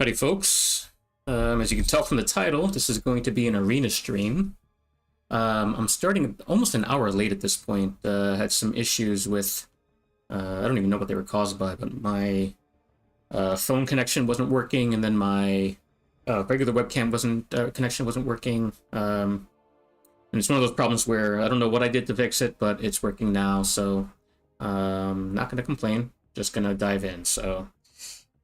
Howdy, folks. As you can tell from the title, this is going to be an arena stream. I'm starting almost an hour late at this point. Had some issues with, I don't even know what they were caused by, but my phone connection wasn't working, and then my regular webcam connection wasn't working. And it's one of those problems where I don't know what I did to fix it, but it's working now, so not going to complain. Just going to dive in. So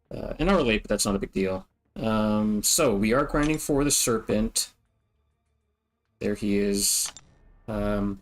an hour late, but that's not a big deal. So we are grinding for the Serpent. There he is. I don't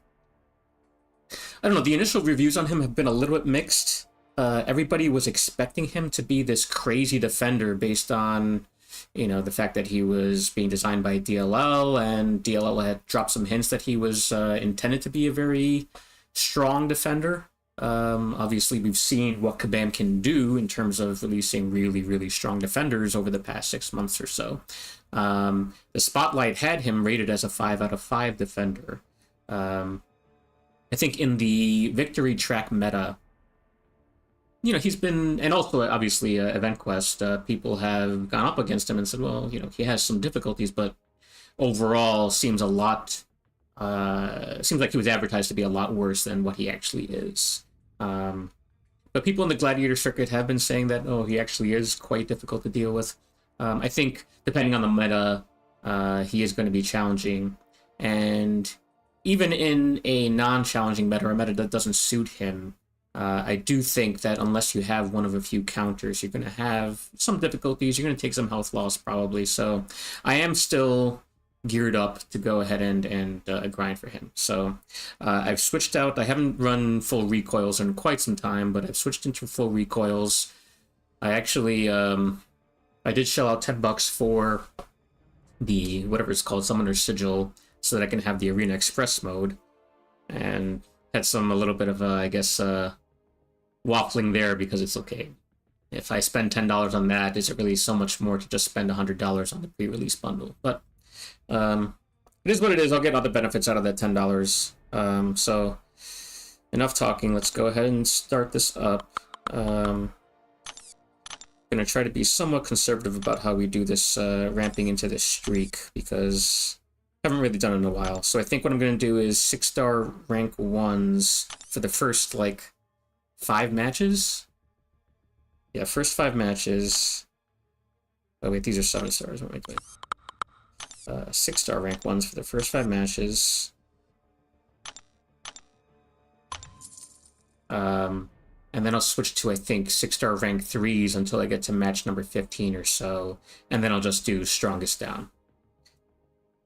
know, the initial reviews on him have been a little bit mixed. Everybody was expecting him to be this crazy defender based on, you know, the fact that he was being designed by DLL, and DLL had dropped some hints that he was intended to be a very strong defender. Obviously, we've seen what Kabam can do in terms of releasing really, really strong defenders over the past 6 months or so. The Spotlight had him rated as a 5 out of 5 defender. I think in the victory track meta, you know, he's been, and also obviously Event Quest, people have gone up against him and said, well, you know, he has some difficulties, but overall seems a lot, seems like he was advertised to be a lot worse than what he actually is. But people in the Gladiator circuit have been saying that, oh, he actually is quite difficult to deal with. I think, depending on the meta, he is going to be challenging. And even in a non-challenging meta, or a meta that doesn't suit him, I do think that unless you have one of a few counters, you're going to have some difficulties. You're going to take some health loss, probably. So I am still geared up to go ahead and grind for him. So I've switched out. I haven't run full recoils in quite some time, but I've switched into full recoils. I actually, I did shell out $10 for the, whatever it's called, Summoner's Sigil, so that I can have the Arena Express mode. And had a little bit of, I guess, waffling there, because it's okay. If I spend $10 on that, is it really so much more to just spend $100 on the pre-release bundle? But it is what it is. I'll get other benefits out of that $10. So enough talking. Let's go ahead and start this up. I'm gonna try to be somewhat conservative about how we do this, ramping into this streak, because I haven't really done it in a while. So I think what I'm gonna do is 6-star rank 1s for the first, like, 5 matches. Yeah, first 5 matches. Oh wait, these are 7 stars. What am I doing? 6-star rank 1s for the first 5 matches. And then I'll switch to, I think, 6-star rank 3s until I get to match number 15 or so. And then I'll just do strongest down.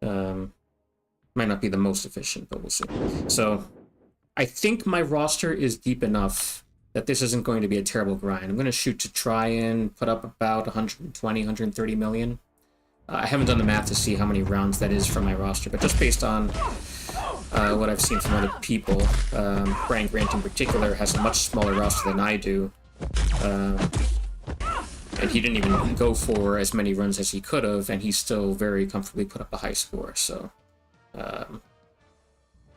Might not be the most efficient, but we'll see. So I think my roster is deep enough that this isn't going to be a terrible grind. I'm going to shoot to try and put up about 120, 130 million. I haven't done the math to see how many rounds that is from my roster, but just based on what I've seen from other people, Brian Grant in particular has a much smaller roster than I do. And he didn't even go for as many runs as he could have, and he still very comfortably put up a high score. So,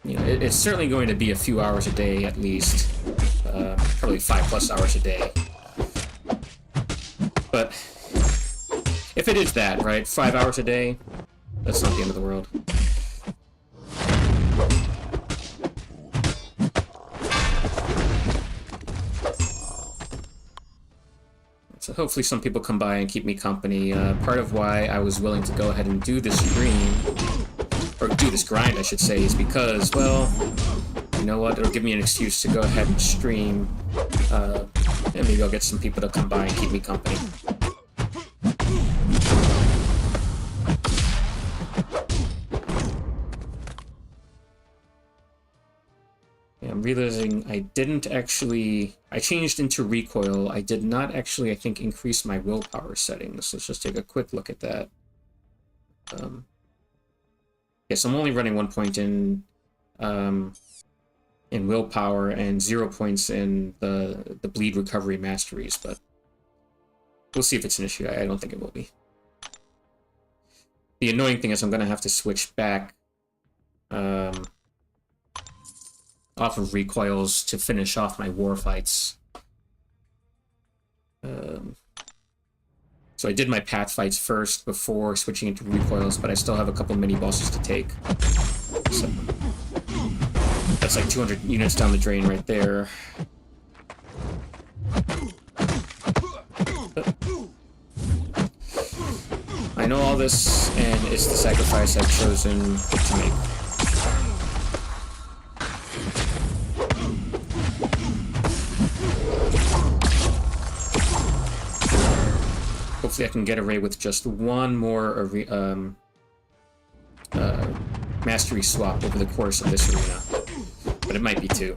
you know, it's certainly going to be a few hours a day at least, probably 5+ hours a day. But if it is that, right, 5 hours a day, that's not the end of the world. So hopefully some people come by and keep me company. Part of why I was willing to go ahead and do this stream, or do this grind, I should say, is because, well, you know what, it'll give me an excuse to go ahead and stream, and maybe I'll get some people to come by and keep me company. I'm realizing I didn't actually, I changed into recoil. I did not actually, I think, increase my willpower settings. Let's just take a quick look at that. Yes, I'm only running 1 point in willpower and 0 points in the bleed recovery masteries, but we'll see if it's an issue. I don't think it will be. The annoying thing is I'm going to have to switch back off of recoils to finish off my war fights. So I did my path fights first before switching into recoils, but I still have a couple mini bosses to take. So that's like 200 units down the drain right there. I know all this, and it's the sacrifice I've chosen to make. Hopefully I can get away with just one more mastery swap over the course of this arena. But it might be two.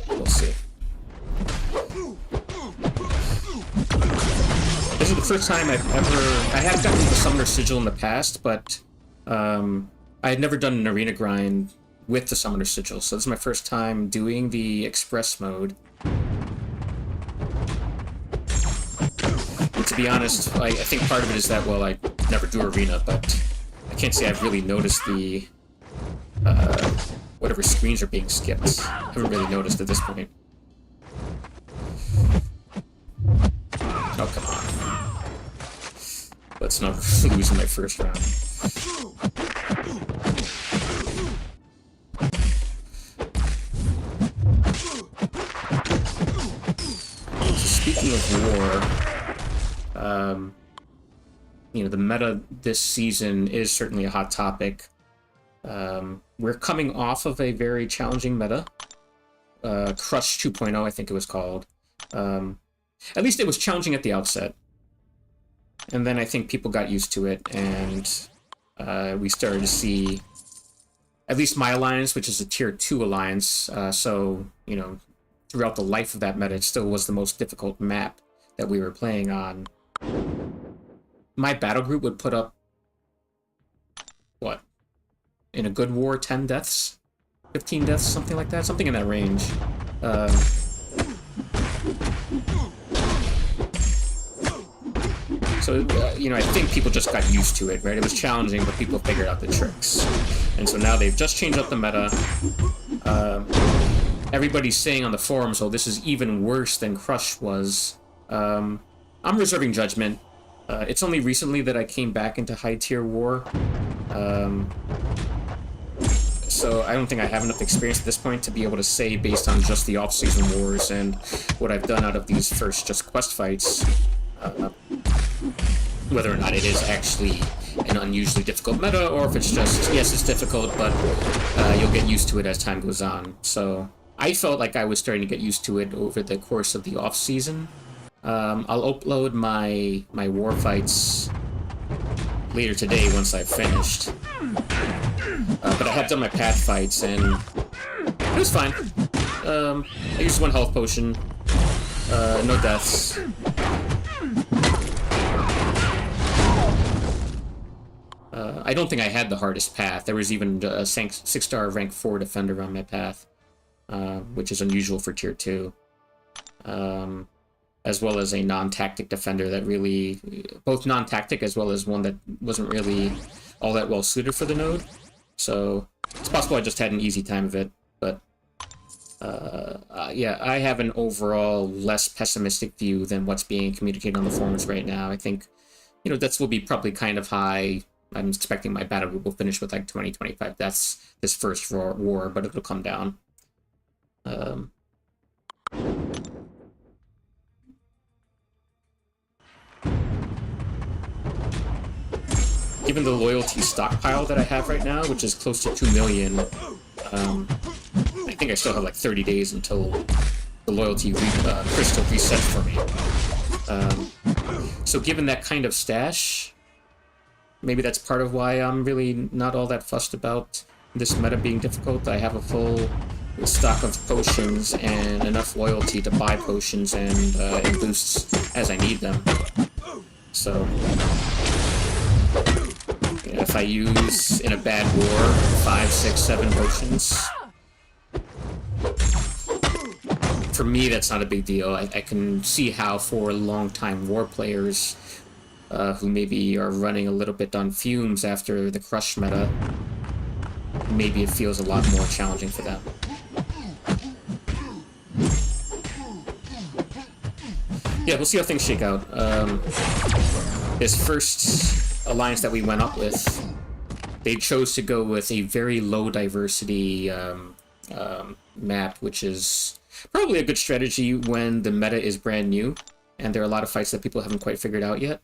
We'll see. This is the first time I've ever... I have gotten the Summoner Sigil in the past, but I had never done an arena grind with the Summoner Sigil, so this is my first time doing the Express mode. And to be honest, I think part of it is that, well, I never do arena, but I can't say I've really noticed the whatever screens are being skipped. I haven't really noticed at this point. Oh, come on. Let's not lose in my first round. Speaking of war, you know, the meta this season is certainly a hot topic. We're coming off of a very challenging meta. Crush 2.0, I think it was called. At least it was challenging at the outset. And then I think people got used to it, and we started to see, at least my alliance, which is a tier 2 alliance, so, you know, throughout the life of that meta, it still was the most difficult map that we were playing on. My battle group would put up, what, in a good war, 10 deaths? 15 deaths, something like that? Something in that range. So, you know, I think people just got used to it, right? It was challenging, but people figured out the tricks. And so now they've just changed up the meta. Everybody's saying on the forums, oh, this is even worse than Crush was. I'm reserving judgment. It's only recently that I came back into high-tier war. So I don't think I have enough experience at this point to be able to say, based on just the off-season wars and what I've done out of these first just quest fights, whether or not it is actually an unusually difficult meta, or if it's just, yes, it's difficult, but you'll get used to it as time goes on. So I felt like I was starting to get used to it over the course of the off-season. I'll upload my war fights later today once I've finished. But I have done my path fights, and it was fine. I used one health potion, no deaths. I don't think I had the hardest path. There was even a 6-star rank 4 defender on my path, which is unusual for tier 2. As well as a non-tactic defender that really, both non-tactic as well as one that wasn't really all that well suited for the node. So it's possible I just had an easy time of it, but yeah, I have an overall less pessimistic view than what's being communicated on the forums right now. I think, you know, deaths will be probably kind of high. I'm expecting my battle group will finish with like 20-25 deaths this first war, but it'll come down. Given the loyalty stockpile that I have right now, which is close to 2 million, I think I still have like 30 days until the loyalty crystal resets for me. So given that kind of stash, maybe that's part of why I'm really not all that fussed about this meta being difficult. I have a full stock of potions and enough loyalty to buy potions and boosts as I need them. So if I use, in a bad war, 5, 6, 7 potions, for me that's not a big deal. I can see how for long-time war players who maybe are running a little bit on fumes after the Crush meta, maybe it feels a lot more challenging for them. Yeah, we'll see how things shake out. This first alliance that we went up with, they chose to go with a very low diversity map, which is probably a good strategy when the meta is brand new and there are a lot of fights that people haven't quite figured out yet.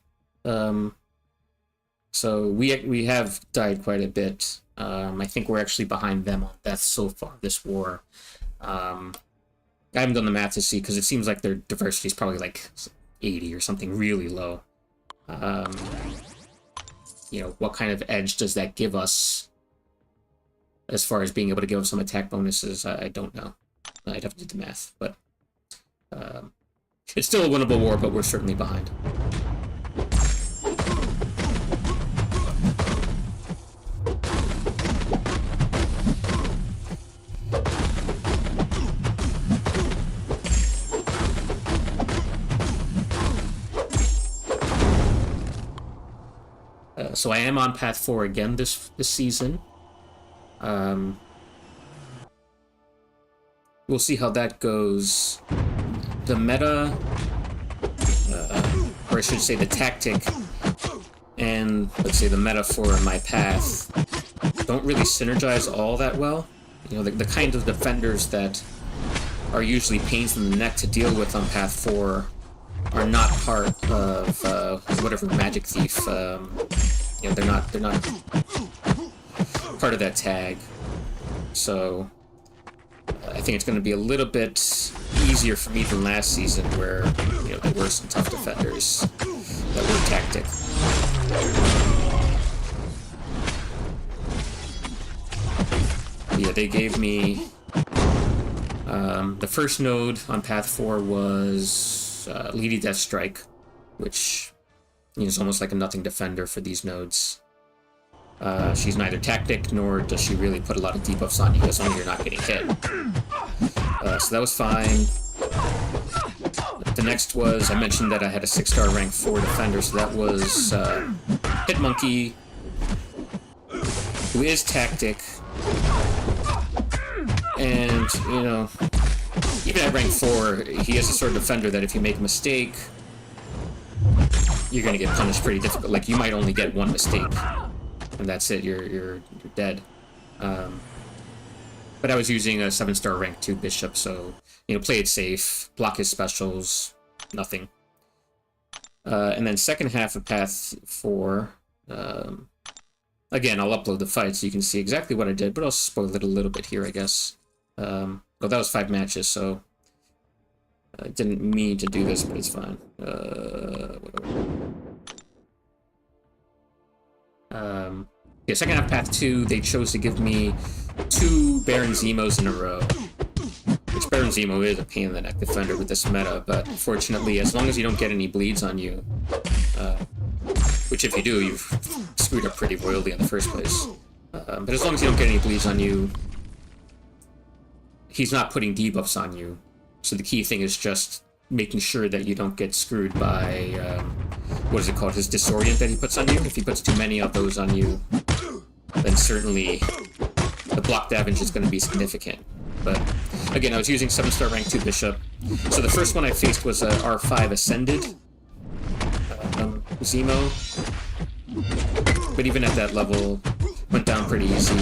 So we have died quite a bit. I think we're actually behind them on deaths so far this war. I haven't done the math to see because it seems like their diversity is probably like 80 or something really low. You know, what kind of edge does that give us as far as being able to give them some attack bonuses? I don't know. I'd have to do the math, but it's still a winnable war, but we're certainly behind. So I am on path 4 again this season. We'll see how that goes. The meta, or I should say the tactic, and let's say the meta for my path don't really synergize all that well. You know, the kind of defenders that are usually pains in the neck to deal with on path 4 are not part of whatever Magic Thief. You know, they're not part of that tag. So I think it's going to be a little bit easier for me than last season, where you know there were some tough defenders that were tactic. Yeah, they gave me the first node on path 4 was Lady Death Strike, which is almost like a nothing defender for these nodes. She's neither tactic nor does she really put a lot of debuffs on you as long as you're not getting hit. So that was fine. The next was, I mentioned that I had a 6-star rank 4 defender, so that was Hitmonkey, who is tactic. And, you know, even at rank 4, he is a sort of defender that if you make a mistake, you're gonna get punished pretty difficult. Like, you might only get one mistake, and that's it. You're dead. But I was using a 7-star rank 2 bishop, so you know, play it safe, block his specials, nothing. And then second half of path 4. Again, I'll upload the fight so you can see exactly what I did, but I'll spoil it a little bit here, I guess. Well, that was 5 matches, so I didn't mean to do this, but it's fine. Yeah, second half path 2, they chose to give me 2 Baron Zemos in a row. Which Baron Zemo is a pain in the neck defender with this meta, but fortunately, as long as you don't get any bleeds on you, which if you do, you've screwed up pretty royally in the first place. But as long as you don't get any bleeds on you, he's not putting debuffs on you. So the key thing is just making sure that you don't get screwed by, what is it called, his disorient that he puts on you. If he puts too many of those on you, then certainly the block damage is going to be significant. But again, I was using 7-star rank 2 bishop. So the first one I faced was a R5 Ascended Zemo. But even at that level, went down pretty easy.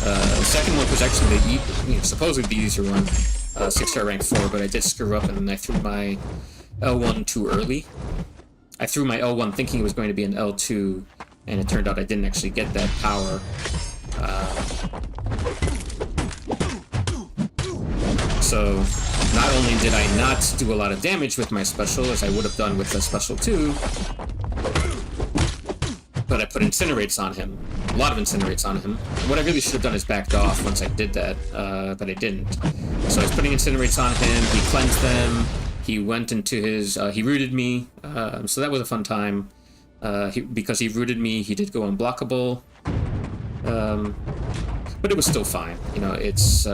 The second one was actually the supposedly the easier one. 6-star rank 4, but I did screw up and then I threw my L1 too early. I threw my L1 thinking it was going to be an L2, and it turned out I didn't actually get that power. So not only did I not do a lot of damage with my special, as I would have done with the special 2, but I put incinerates on him. A lot of incinerates on him. What I really should have done is backed off once I did that, but I didn't. So I was putting incinerates on him, he cleansed them, he went into his, he rooted me, so that was a fun time. Because he rooted me, he did go unblockable. But it was still fine. You know, it's,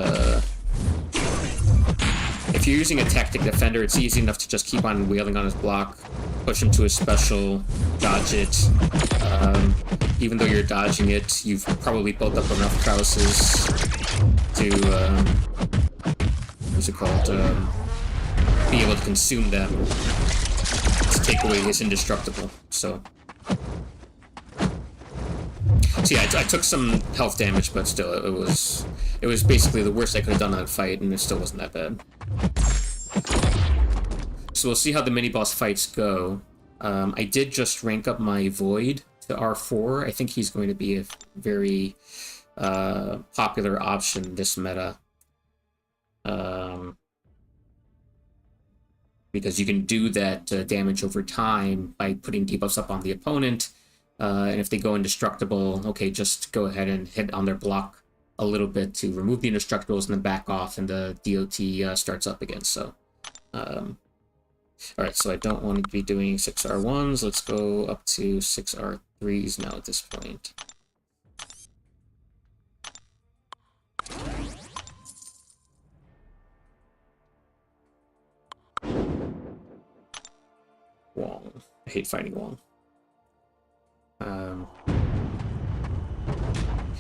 if you're using a tactic defender, it's easy enough to just keep on wailing on his block, push him to his special, dodge it. Even though you're dodging it, you've probably built up enough prowesses to, what's it called, be able to consume them to take away his indestructible. So yeah, I took some health damage, but still, it was basically the worst I could have done on that fight, and it still wasn't that bad. So we'll see how the mini-boss fights go. I did just rank up my Void to R4. I think he's going to be a very popular option this meta. Because you can do that damage over time by putting debuffs up on the opponent. And if they go indestructible, okay, just go ahead and hit on their block a little bit to remove the indestructibles and then back off, and the DOT starts up again. So, alright, so I don't want to be doing 6R1s. Let's go up to 6R3s now at this point. Wong. I hate fighting Wong.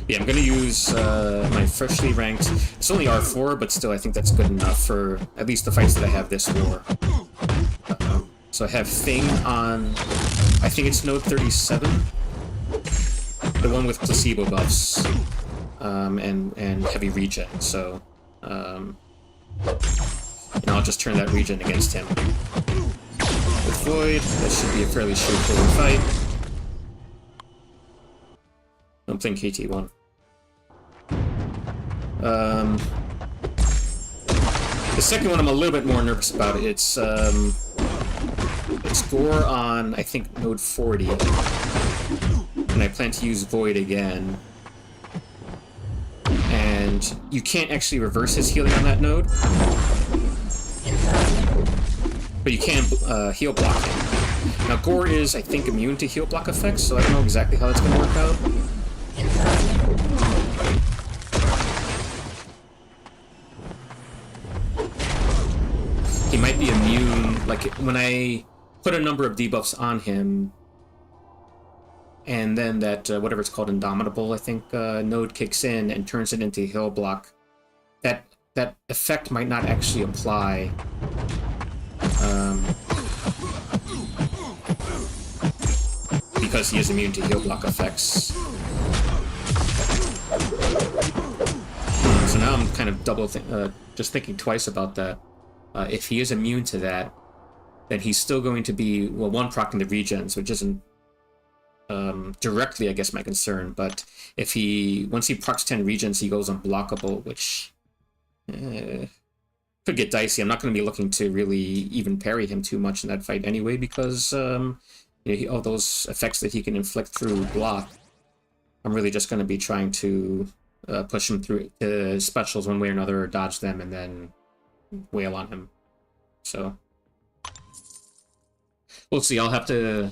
Yeah, I'm gonna use my freshly ranked. It's only R4, but still I think that's good enough for at least the fights that I have this war. So I have Thing on, I think it's node 37, the one with placebo buffs, and heavy regen. So, and I'll just turn that regen against him. With Void, that should be a fairly straightforward fight. I'm playing KT1. The second one I'm a little bit more nervous about. It's Gore on, I think, node 40. And I plan to use Void again. And you can't actually reverse his healing on that node. But you can heal block him. Now, Gore is, I think, immune to heal block effects, so I don't know exactly how that's going to work out. He might be immune, like, when I put a number of debuffs on him, and then that, whatever it's called, Indomitable, I think, node kicks in and turns it into heal block, that effect might not actually apply. Because he is immune to heal block effects. So now I'm kind of just thinking twice about that. If he is immune to that, then he's still going to be, well, one, proccing the regens, which isn't directly, I guess, my concern, but if once he procs 10 regens, he goes unblockable, which could get dicey. I'm not going to be looking to really even parry him too much in that fight anyway, because you know, all those effects that he can inflict through block, I'm really just going to be trying to push him through specials one way or another, or dodge them, and then wail on him. So we'll see. I'll have to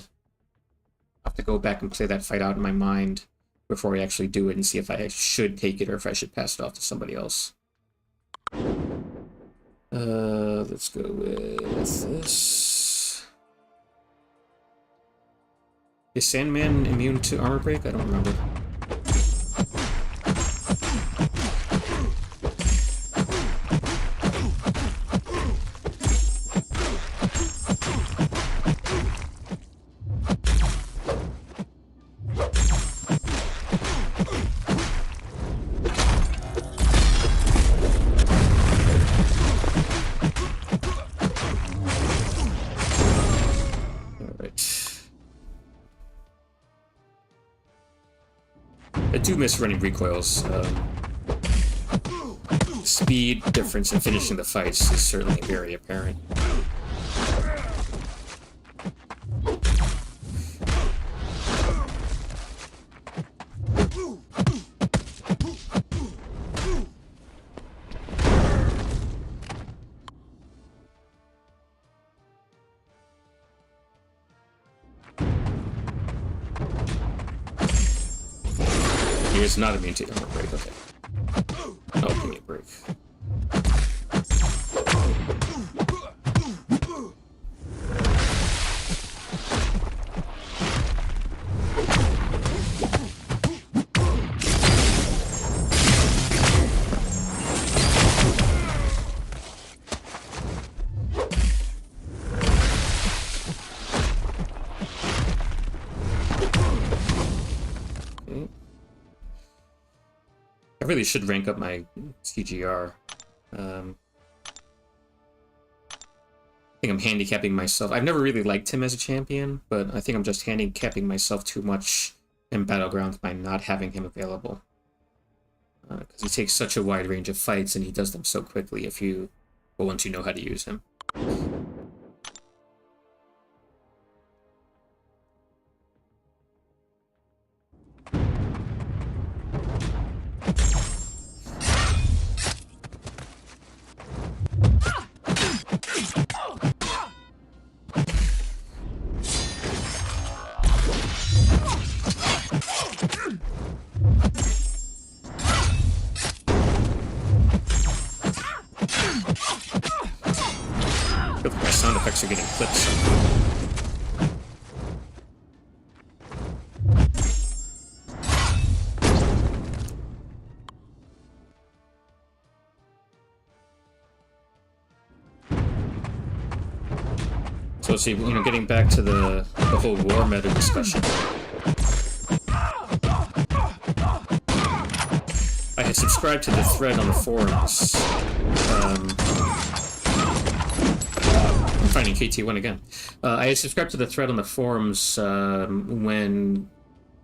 go back and play that fight out in my mind before I actually do it, and see if I should take it or if I should pass it off to somebody else. Let's go with this. Is Sandman immune to armor break? I don't remember. I do miss running recoils. Speed difference in finishing the fights is certainly very apparent. It's not immune to armor break, okay. Oh, give me a break. Okay. I really should rank up my CGR. I think I'm handicapping myself. I've never really liked him as a champion, but I think I'm just handicapping myself too much in battlegrounds by not having him available. Because he takes such a wide range of fights and he does them so quickly once you know how to use him. My sound effects are getting clipped somehow. So let's see, getting back to the whole war meta discussion. I had subscribed to the thread on the forums. I'm finding KT1 again. I had subscribed to the thread on the forums when,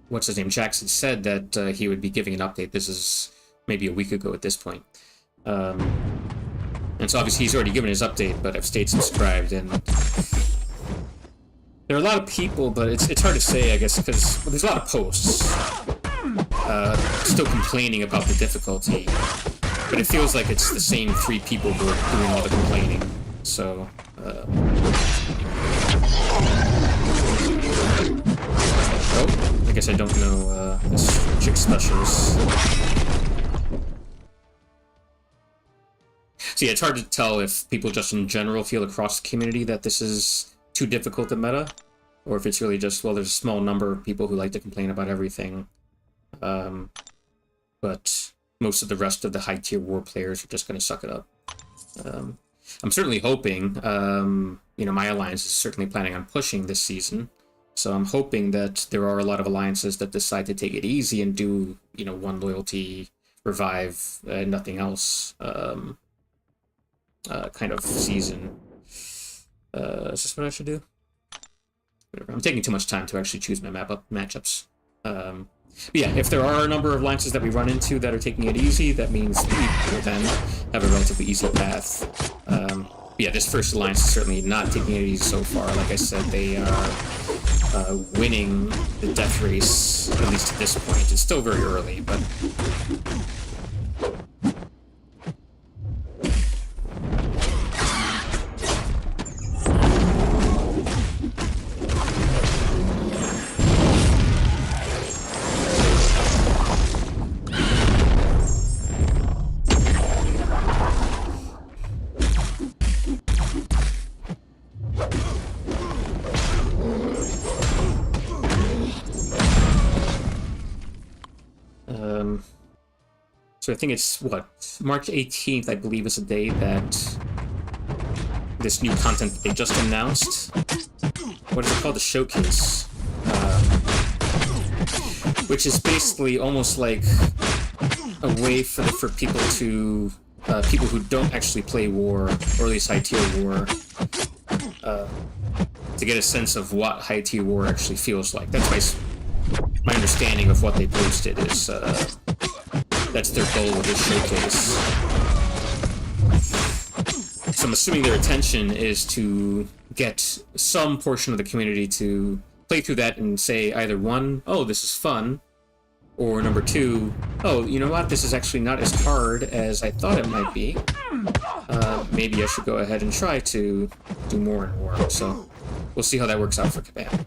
what's his name, Jackson said that he would be giving an update. This is maybe a week ago at this point. And so obviously he's already given his update, but I've stayed subscribed, and there are a lot of people, but it's hard to say, I guess, because there's a lot of posts still complaining about the difficulty, but it feels like it's the same 3 people who are doing all the complaining. So, oh, I guess I don't know this chick specials. So yeah, it's hard to tell if people just in general feel across the community that this is too difficult to meta, or if it's really just, well, there's a small number of people who like to complain about everything, but most of the rest of the high-tier war players are just going to suck it up. I'm certainly hoping, my alliance is certainly planning on pushing this season, so I'm hoping that there are a lot of alliances that decide to take it easy and do, one loyalty, revive, and nothing else, kind of season. Is this what I should do? Whatever. I'm taking too much time to actually choose my matchups. But yeah, if there are a number of alliances that we run into that are taking it easy, that means we will then have a relatively easy path. Yeah, this first alliance is certainly not taking it easy so far. Like I said, they are winning the death race, at least at this point. It's still very early, but... So I think it's, March 18th, I believe, is the day that this new content that they just announced. What is it called? The Showcase. Which is basically almost like a way for people to, people who don't actually play war, or at least high-tier war, to get a sense of what high-tier war actually feels like. That's my understanding of what they posted is, that's their goal with this showcase. So I'm assuming their intention is to get some portion of the community to play through that and say either 1, oh, this is fun, or number 2, oh, you know what, this is actually not as hard as I thought it might be. Maybe I should go ahead and try to do more and more. So we'll see how that works out for Kabam.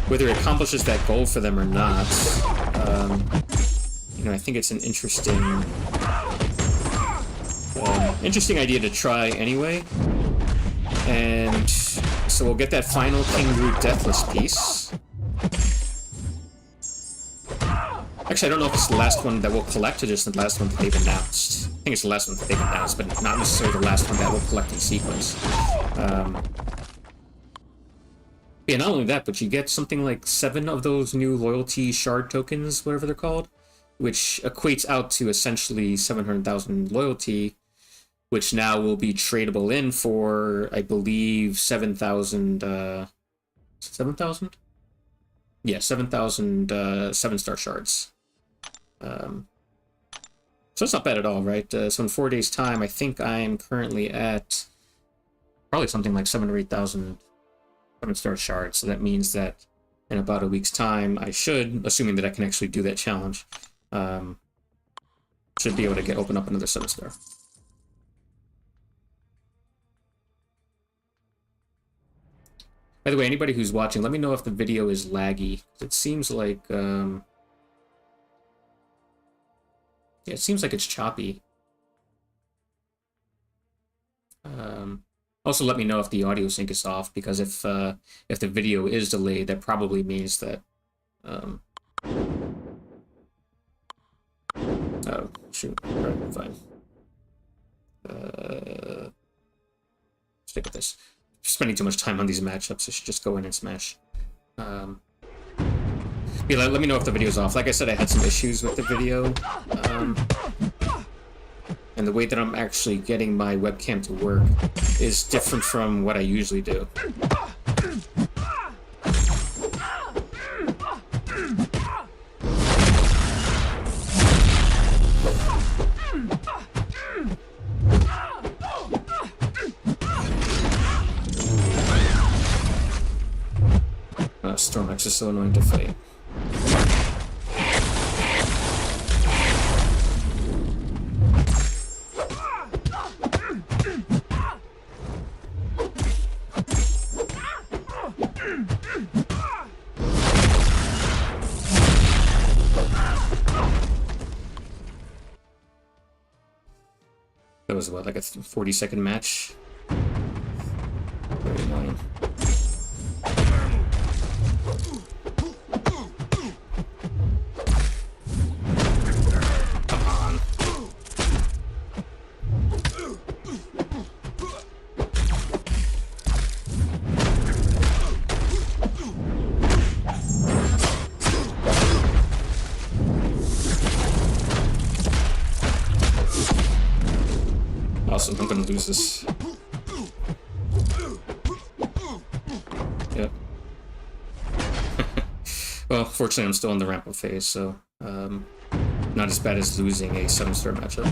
Whether it accomplishes that goal for them or not, I think it's an interesting idea to try anyway. And so we'll get that final King Root Deathless piece. Actually, I don't know if it's the last one that we'll collect or just the last one that they've announced. I think it's the last one that they've announced, but not necessarily the last one that we'll collect in sequence. Yeah, not only that, but you get something like 7 of those new loyalty shard tokens, whatever they're called, which equates out to essentially 700,000 loyalty, which now will be tradable in for, I believe, 7,000, 7,000? Yeah, 7,000 7-star shards. So it's not bad at all, right? So in 4 days' time, I think I'm currently at probably something like 7 or 8,000 7-star shards. So that means that in about a week's time, I should, assuming that I can actually do that challenge, should be able to open up another 7-star. By the way, anybody who's watching, let me know if the video is laggy. It seems like, yeah, it seems like it's choppy. Also, let me know if the audio sync is off, because if the video is delayed, that probably means that. Oh shoot! All right, fine. Stick with this. Spending too much time on these matchups, I should just go in and smash. Yeah, let me know if the video's off. Like I said, I had some issues with the video. And the way that I'm actually getting my webcam to work is different from what I usually do. Stormax is so annoying to fight. That was what, like a 40-second match? Very annoying. Awesome, I'm gonna lose this. Yep. Well, fortunately I'm still in the ramp up phase, so not as bad as losing a 7-star matchup.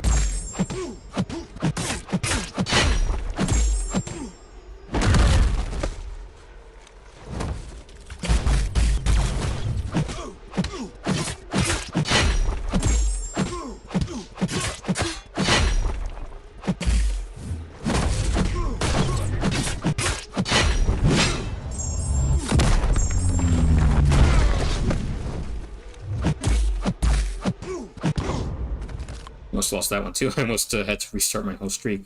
Almost lost that one too. I almost had to restart my whole streak.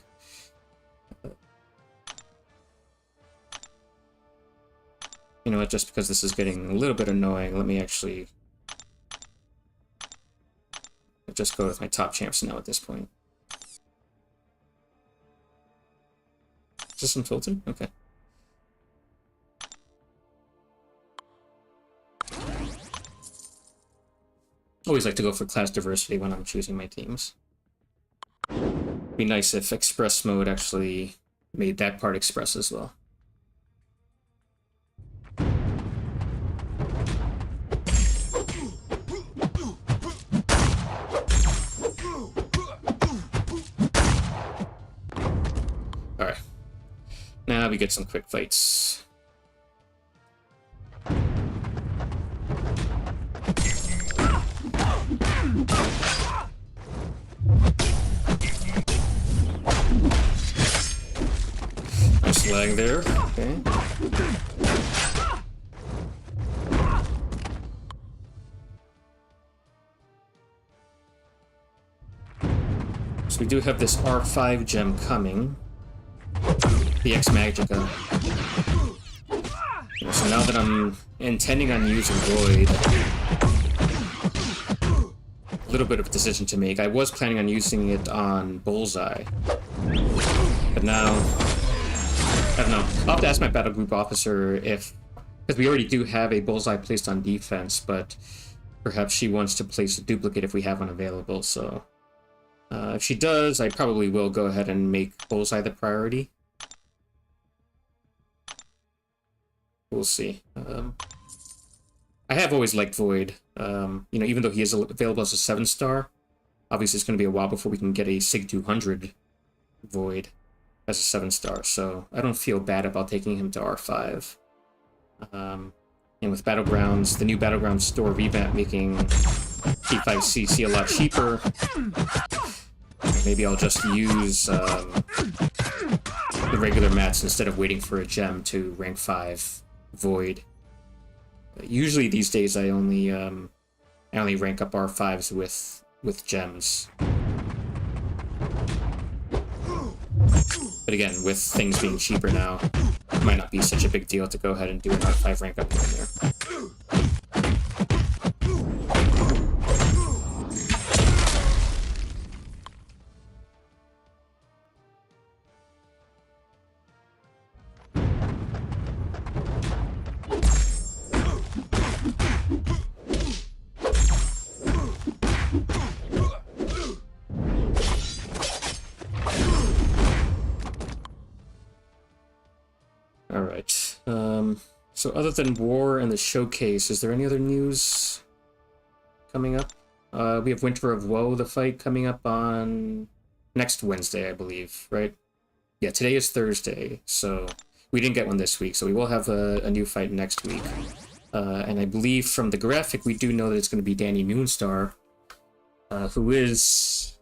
You know what, just because this is getting a little bit annoying, let me actually just go with my top champs now at this point. Is this unfiltered? Okay. Always like to go for class diversity when I'm choosing my teams. Be nice if express mode actually made that part express as well. Alright. Now we get some quick fights. Nice lag there. Okay. So we do have this R5 gem coming. The X Magica. So now that I'm intending on using Void, a little bit of a decision to make. I was planning on using it on Bullseye, but now I don't know. I'll have to ask my battle group officer if Because we already do have a bullseye placed on defense, but perhaps she wants to place a duplicate if we have one available, so... if she does, I probably will go ahead and make bullseye the priority. We'll see. I have always liked Void. You know, even though he is available as a 7-star, obviously it's going to be a while before we can get a SIG 200 Void as a 7-star, so I don't feel bad about taking him to R5. And with Battlegrounds, the new Battlegrounds store revamp making P5CC a lot cheaper, maybe I'll just use the regular mats instead of waiting for a gem to rank 5 Void. Usually these days I only rank up R5s with gems. But again, with things being cheaper now, it might not be such a big deal to go ahead and do an R5 rank up in there. So other than War and the Showcase, is there any other news coming up? We have Winter of Woe, the fight, coming up on next Wednesday, I believe, right? Yeah, today is Thursday, so we didn't get one this week, so we will have a new fight next week. And I believe from the graphic, we do know that it's going to be Danny Moonstar, who is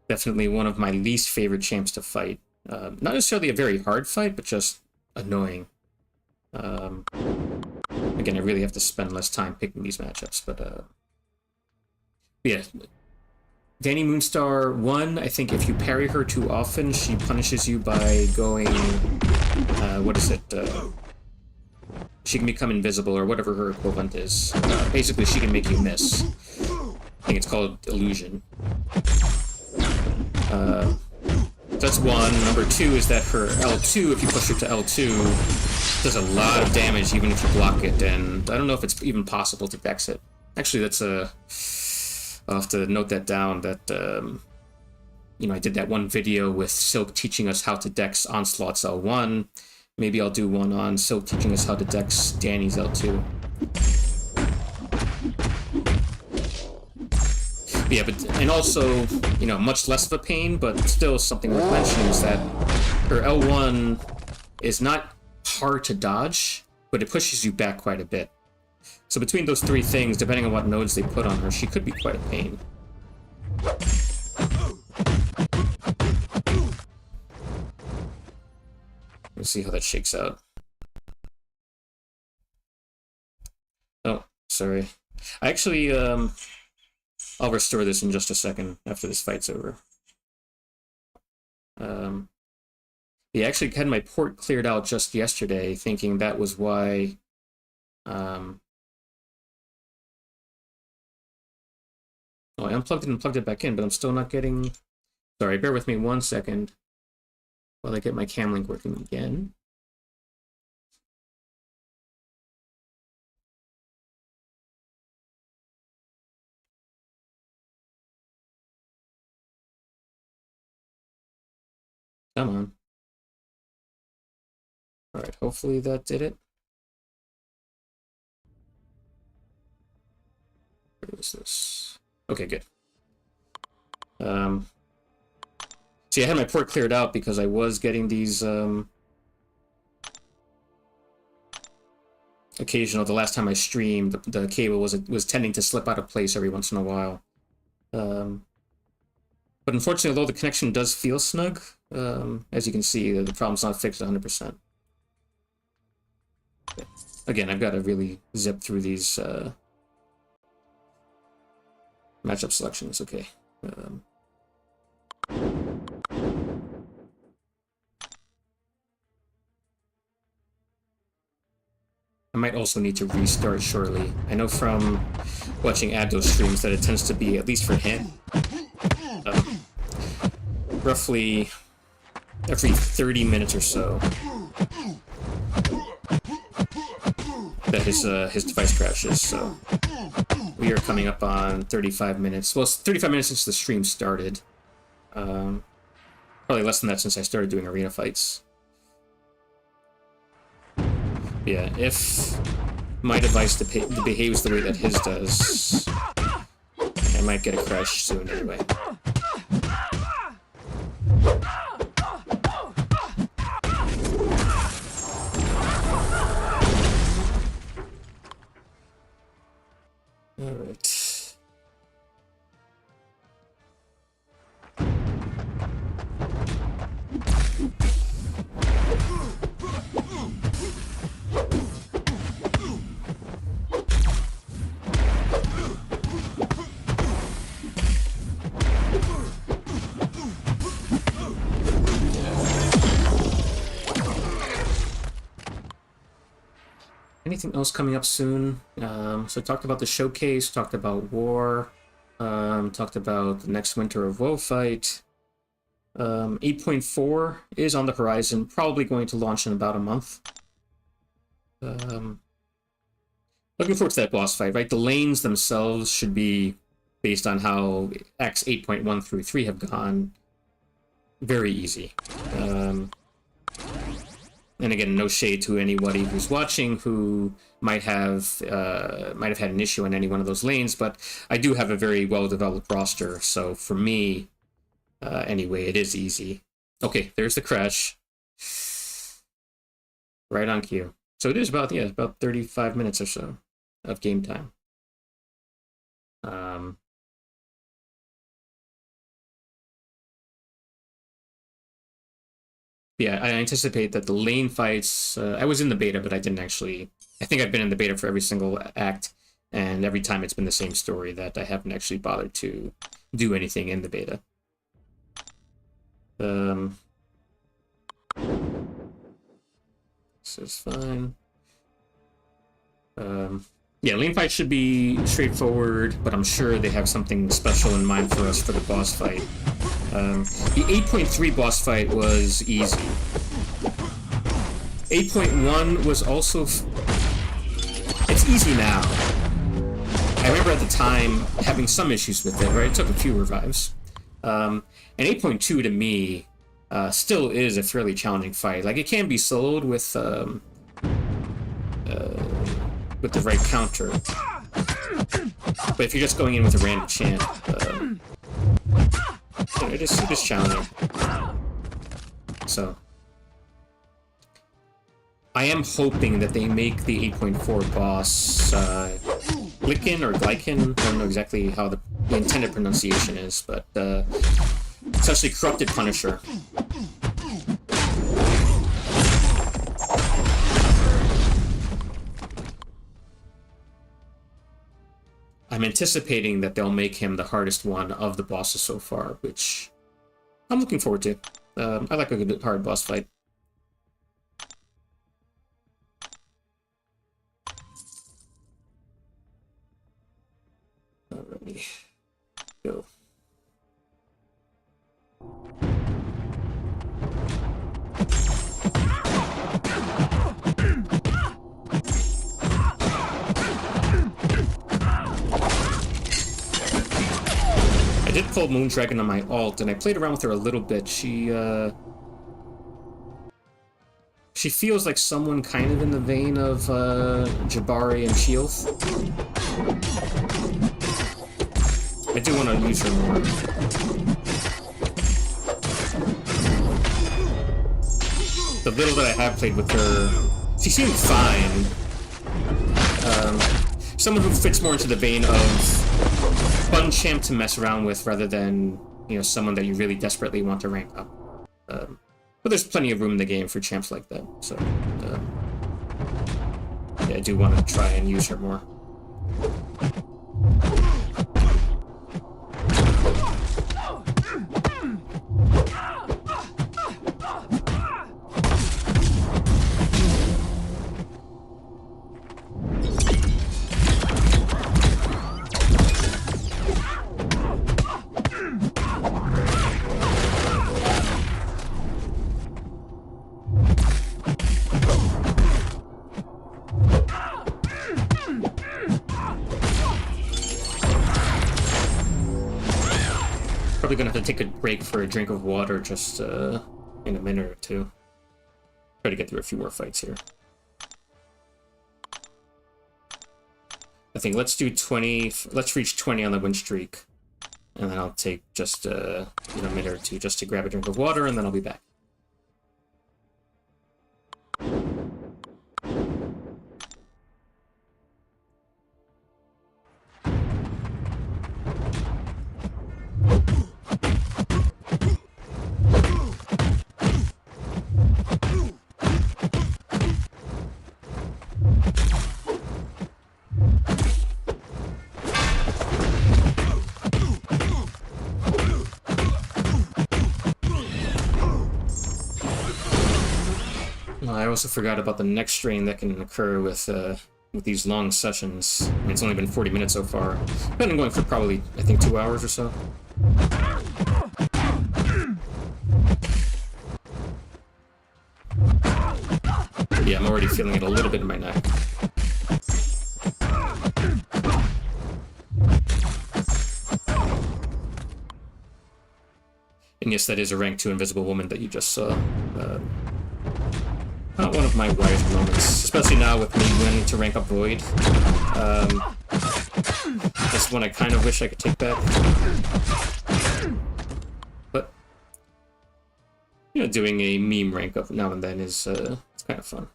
definitely one of my least favorite champs to fight. Not necessarily a very hard fight, but just annoying. Again, I really have to spend less time picking these matchups, but yeah. Danny Moonstar, 1, I think if you parry her too often, she punishes you by going, what is it, she can become invisible, or whatever her equivalent is. Basically, she can make you miss. I think it's called illusion. That's 1. Number 2 is that her L2, if you push her to L2, does a lot of damage even if you block it, and I don't know if it's even possible to dex it. Actually, that's I'll have to note that down, that, you know, I did that one video with Silk teaching us how to dex Onslaught's L1. Maybe I'll do one on Silk teaching us how to dex Danny's L2. Yeah, and also, you know, much less of a pain, but still something worth mentioning is that her L1 is not hard to dodge, but it pushes you back quite a bit. So between those 3 things, depending on what nodes they put on her, she could be quite a pain. Let's see how that shakes out. Oh, sorry. I actually, I'll restore this in just a second after this fight's over. Yeah, I actually had my port cleared out just yesterday, thinking that was why, oh, I unplugged it and plugged it back in, but I'm still not getting... Sorry, bear with me 1 second while I get my cam link working again. Come on. Alright, hopefully that did it. Where is this? Okay, good. See, I had my port cleared out because I was getting these, occasional, the last time I streamed, the cable was tending to slip out of place every once in a while. But unfortunately, although the connection does feel snug, as you can see, the problem's not fixed 100%. Again, I've got to really zip through these matchup selections. Okay. I might also need to restart shortly. I know from watching Abdo streams that it tends to be, at least for him, roughly every 30 minutes or so. that his device crashes. So we are coming up on 35 minutes. Well, it's 35 minutes since the stream started. Probably less than that since I started doing arena fights. Yeah, if my device behaves the way that his does, I might get a crash soon anyway. Alright. Anything else coming up soon? So talked about the showcase, talked about war, talked about the next Winter of Woe fight. 8.4 is on the horizon, probably going to launch in about a month. Looking forward to that boss fight, right? The lanes themselves should be, based on how Acts 8.1 through 3 have gone, very easy. And again, no shade to anybody who's watching who might have had an issue in any one of those lanes, but I do have a very well-developed roster, so for me, anyway, it is easy. Okay, there's the crash. Right on cue. So it is about 35 minutes or so of game time. Yeah, I anticipate that the lane fights, I was in the beta, but I didn't actually, I think I've been in the beta for every single act, and every time it's been the same story that I haven't actually bothered to do anything in the beta. This is fine. Yeah, lane fight should be straightforward, but I'm sure they have something special in mind for us for the boss fight. The 8.3 boss fight was easy. 8.1 was also... It's easy now. I remember at the time having some issues with it, right? It took a few revives. And 8.2 to me still is a fairly challenging fight. Like, it can be soloed with the right counter. But if you're just going in with a random chant, it is challenging. So I am hoping that they make the 8.4 boss Glycan or Glycan. I don't know exactly how the intended pronunciation is, but essentially Corrupted Punisher. I'm anticipating that they'll make him the hardest one of the bosses so far, which I'm looking forward to. I like a good hard boss fight. Alrighty, go. I did pull Moondragon on my ult, and I played around with her a little bit. She feels like someone kind of in the vein of Jabari and Sheilth. I do want to use her more. The little that I have played with her, she seemed fine. Someone who fits more into the vein of fun champ to mess around with rather than, you know, someone that you really desperately want to rank up. But there's plenty of room in the game for champs like that, so yeah, I do want to try and use her more. Probably gonna have to take a break for a drink of water just in a minute or two. Try to get through a few more fights here. I think let's do 20, let's reach 20 on the win streak. And then I'll take just a minute or two just to grab a drink of water, and then I'll be back. I also forgot about the next strain that can occur with these long sessions. I mean, it's only been 40 minutes so far. I've been going for probably, I think, 2 hours or so. But yeah, I'm already feeling it a little bit in my neck. And yes, that is a rank 2 invisible woman that you just saw. Not one of my wisest moments, especially now with me wanting to rank up Void. That's one I kind of wish I could take back. But, you know, doing a meme rank up now and then is it's kind of fun.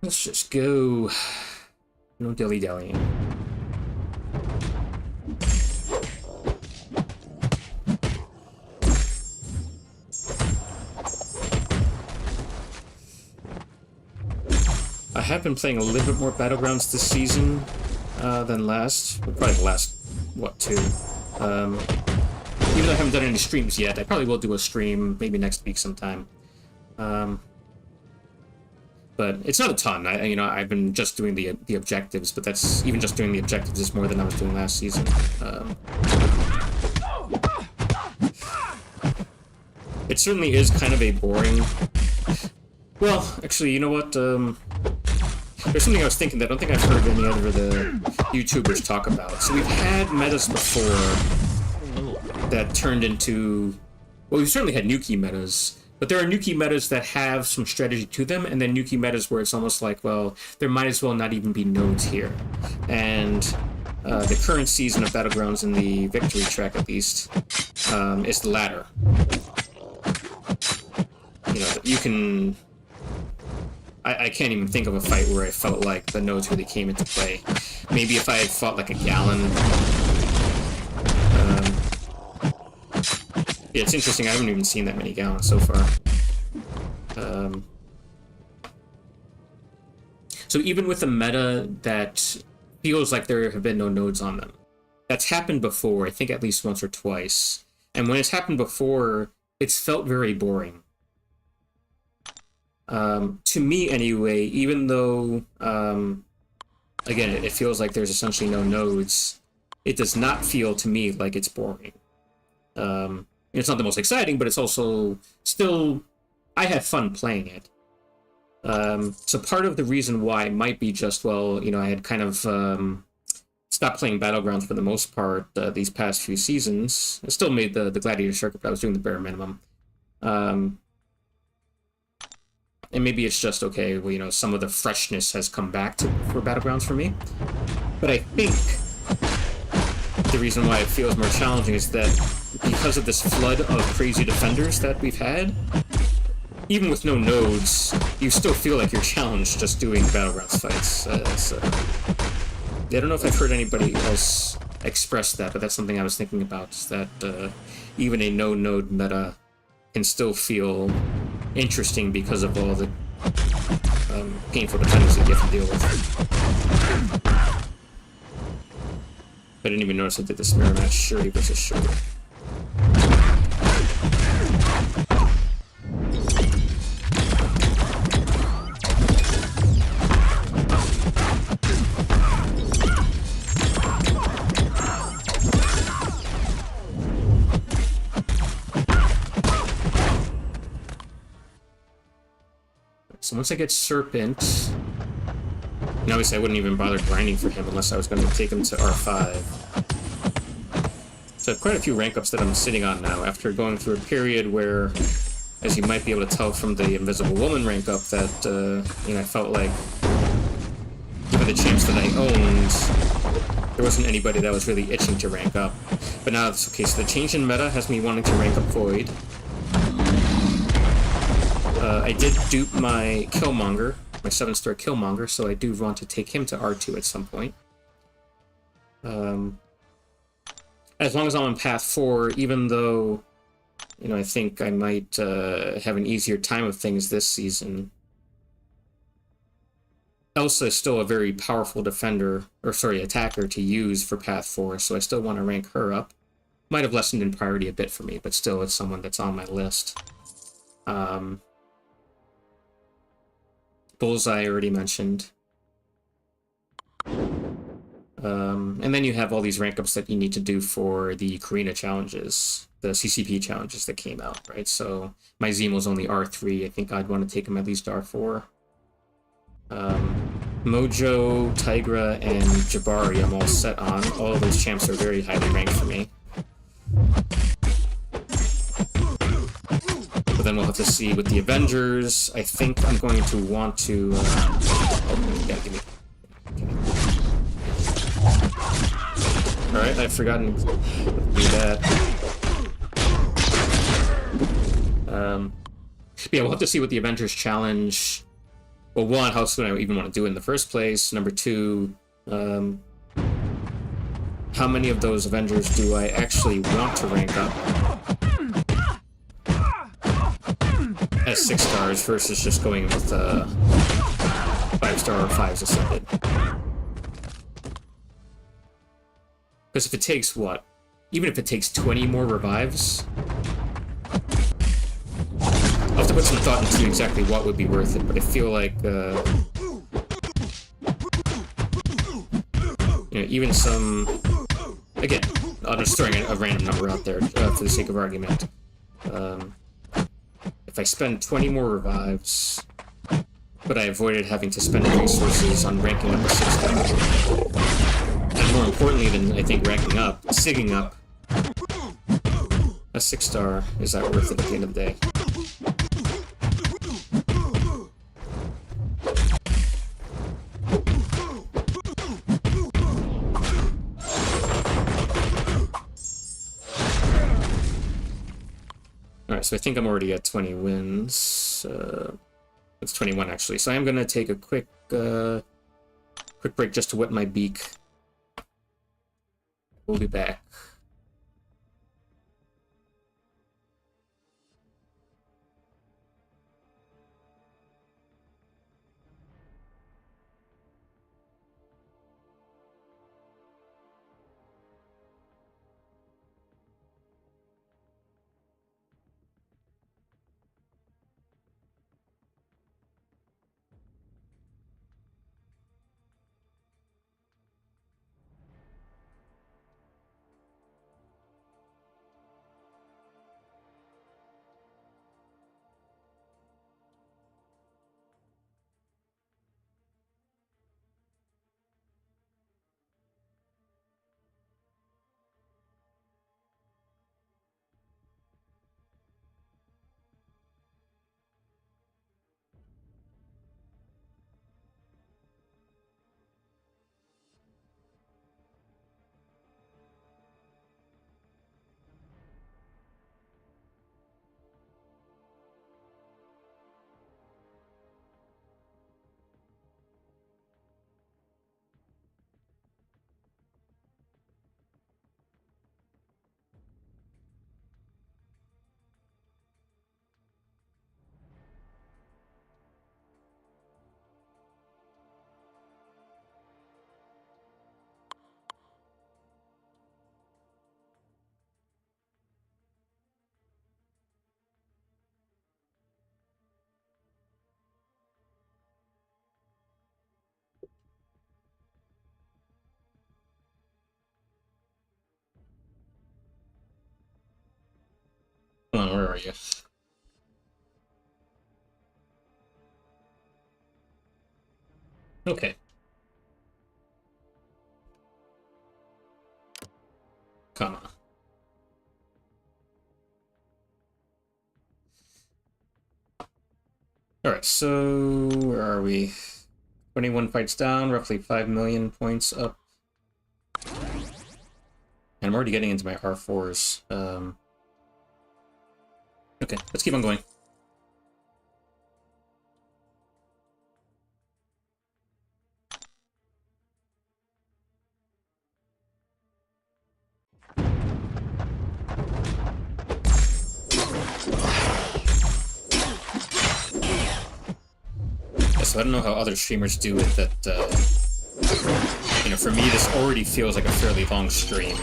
Let's just go. No dilly-dallying. I have been playing a little bit more Battlegrounds this season than last. Well, probably the last, what, 2. Even though I haven't done any streams yet, I probably will do a stream maybe next week sometime. But it's not a ton. I've been just doing the objectives, but that's even just doing the objectives is more than I was doing last season. It certainly is kind of a boring. Well, actually, you know what? There's something I was thinking that I don't think I've heard any other of the YouTubers talk about. So we've had metas before that turned into. Well, we've certainly had Nuki metas. But there are Nuki metas that have some strategy to them, and then Nuki metas where it's almost like, well, there might as well not even be nodes here. And the current season of Battlegrounds in the victory track, at least, is the latter. You know, you can... I can't even think of a fight where I felt like the nodes really came into play. Maybe if I had fought like a Gallon... Yeah, it's interesting. I haven't even seen that many Gallons so far. So even with a meta that feels like there have been no nodes on them, that's happened before, I think at least once or twice. And when it's happened before, it's felt very boring. To me, anyway, even though, again, it feels like there's essentially no nodes, it does not feel to me like it's boring. It's not the most exciting, but it's also still... I have fun playing it. So part of the reason why might be just, well, you know, I had kind of stopped playing Battlegrounds for the most part these past few seasons. I still made the Gladiator circuit, but I was doing the bare minimum. And maybe it's just, okay, well, you know, some of the freshness has come back for Battlegrounds for me. But I think the reason why it feels more challenging is that because of this flood of crazy defenders that we've had, even with no nodes, you still feel like you're challenged just doing Battlegrounds fights. I don't know if I've heard anybody else express that, but that's something I was thinking about, is that even a no-node meta can still feel interesting because of all the painful defenders that you have to deal with. I didn't even notice I did this mirror match, Shuri versus Shuri. once I get Serpent, and obviously I wouldn't even bother grinding for him unless I was going to take him to R5. So I have quite a few rank ups that I'm sitting on now after going through a period where, as you might be able to tell from the Invisible Woman rank up, that you know, I felt like given the champs that I owned, there wasn't anybody that was really itching to rank up. But now it's okay, so the change in meta has me wanting to rank up Void. I did dupe my Killmonger, my 7-star Killmonger, so I do want to take him to R2 at some point. As long as I'm on path 4, even though, you know, I think I might have an easier time of things this season. Elsa is still a very powerful defender, or sorry, attacker to use for path 4, so I still want to rank her up. Might have lessened in priority a bit for me, but still it's someone that's on my list. Bullseye I already mentioned. And then you have all these rank ups that you need to do for the Karina challenges, the CCP challenges that came out, right? So my Zemo's only R3. I think I'd want to take him at least R4. Mojo, Tigra, and Jabari I'm all set on. All of those champs are very highly ranked for me. But then we'll have to see with the Avengers. I think I'm going to want to... yeah, give me... Alright, I've forgotten to do that. Yeah, we'll have to see what the Avengers challenge... Well, one, how soon I even want to do it in the first place. Number two, how many of those Avengers do I actually want to rank up as 6 stars versus just going with 5-star or 5s ascended? Because if it takes, what? Even if it takes 20 more revives, I'll have to put some thought into exactly what would be worth it, but I feel like, you know, even some... Again, I'm just throwing a random number out there for the sake of argument. If I spend 20 more revives, but I avoided having to spend resources on ranking up a 6-star, and more importantly than, I think, ranking up, sigging up a 6-star, is that worth it at the end of the day? Alright, so I think I'm already at 20 wins. It's 21 actually. So I am gonna take a quick break just to wet my beak. We'll be back. Come on, where are you? Okay. Come on. Alright, so where are we? 21 fights down, roughly 5 million points up. And I'm already getting into my R4s. Okay, let's keep on going. So I don't know how other streamers do it, that, you know, for me this already feels like a fairly long stream.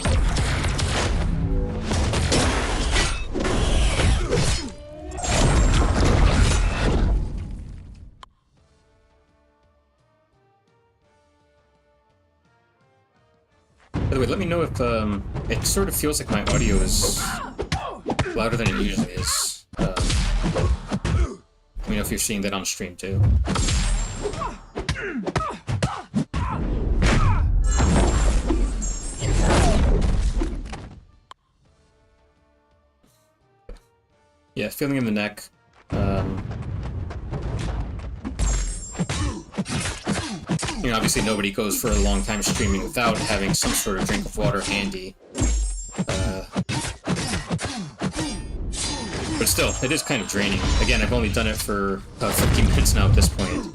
By the way, let me know if, it sort of feels like my audio is louder than it usually is. Let me know if you're seeing that on stream too. Yeah, feeling in the neck. You know, obviously nobody goes for a long time streaming without having some sort of drink of water handy. But still, it is kind of draining. Again, I've only done it for 15 minutes now at this point.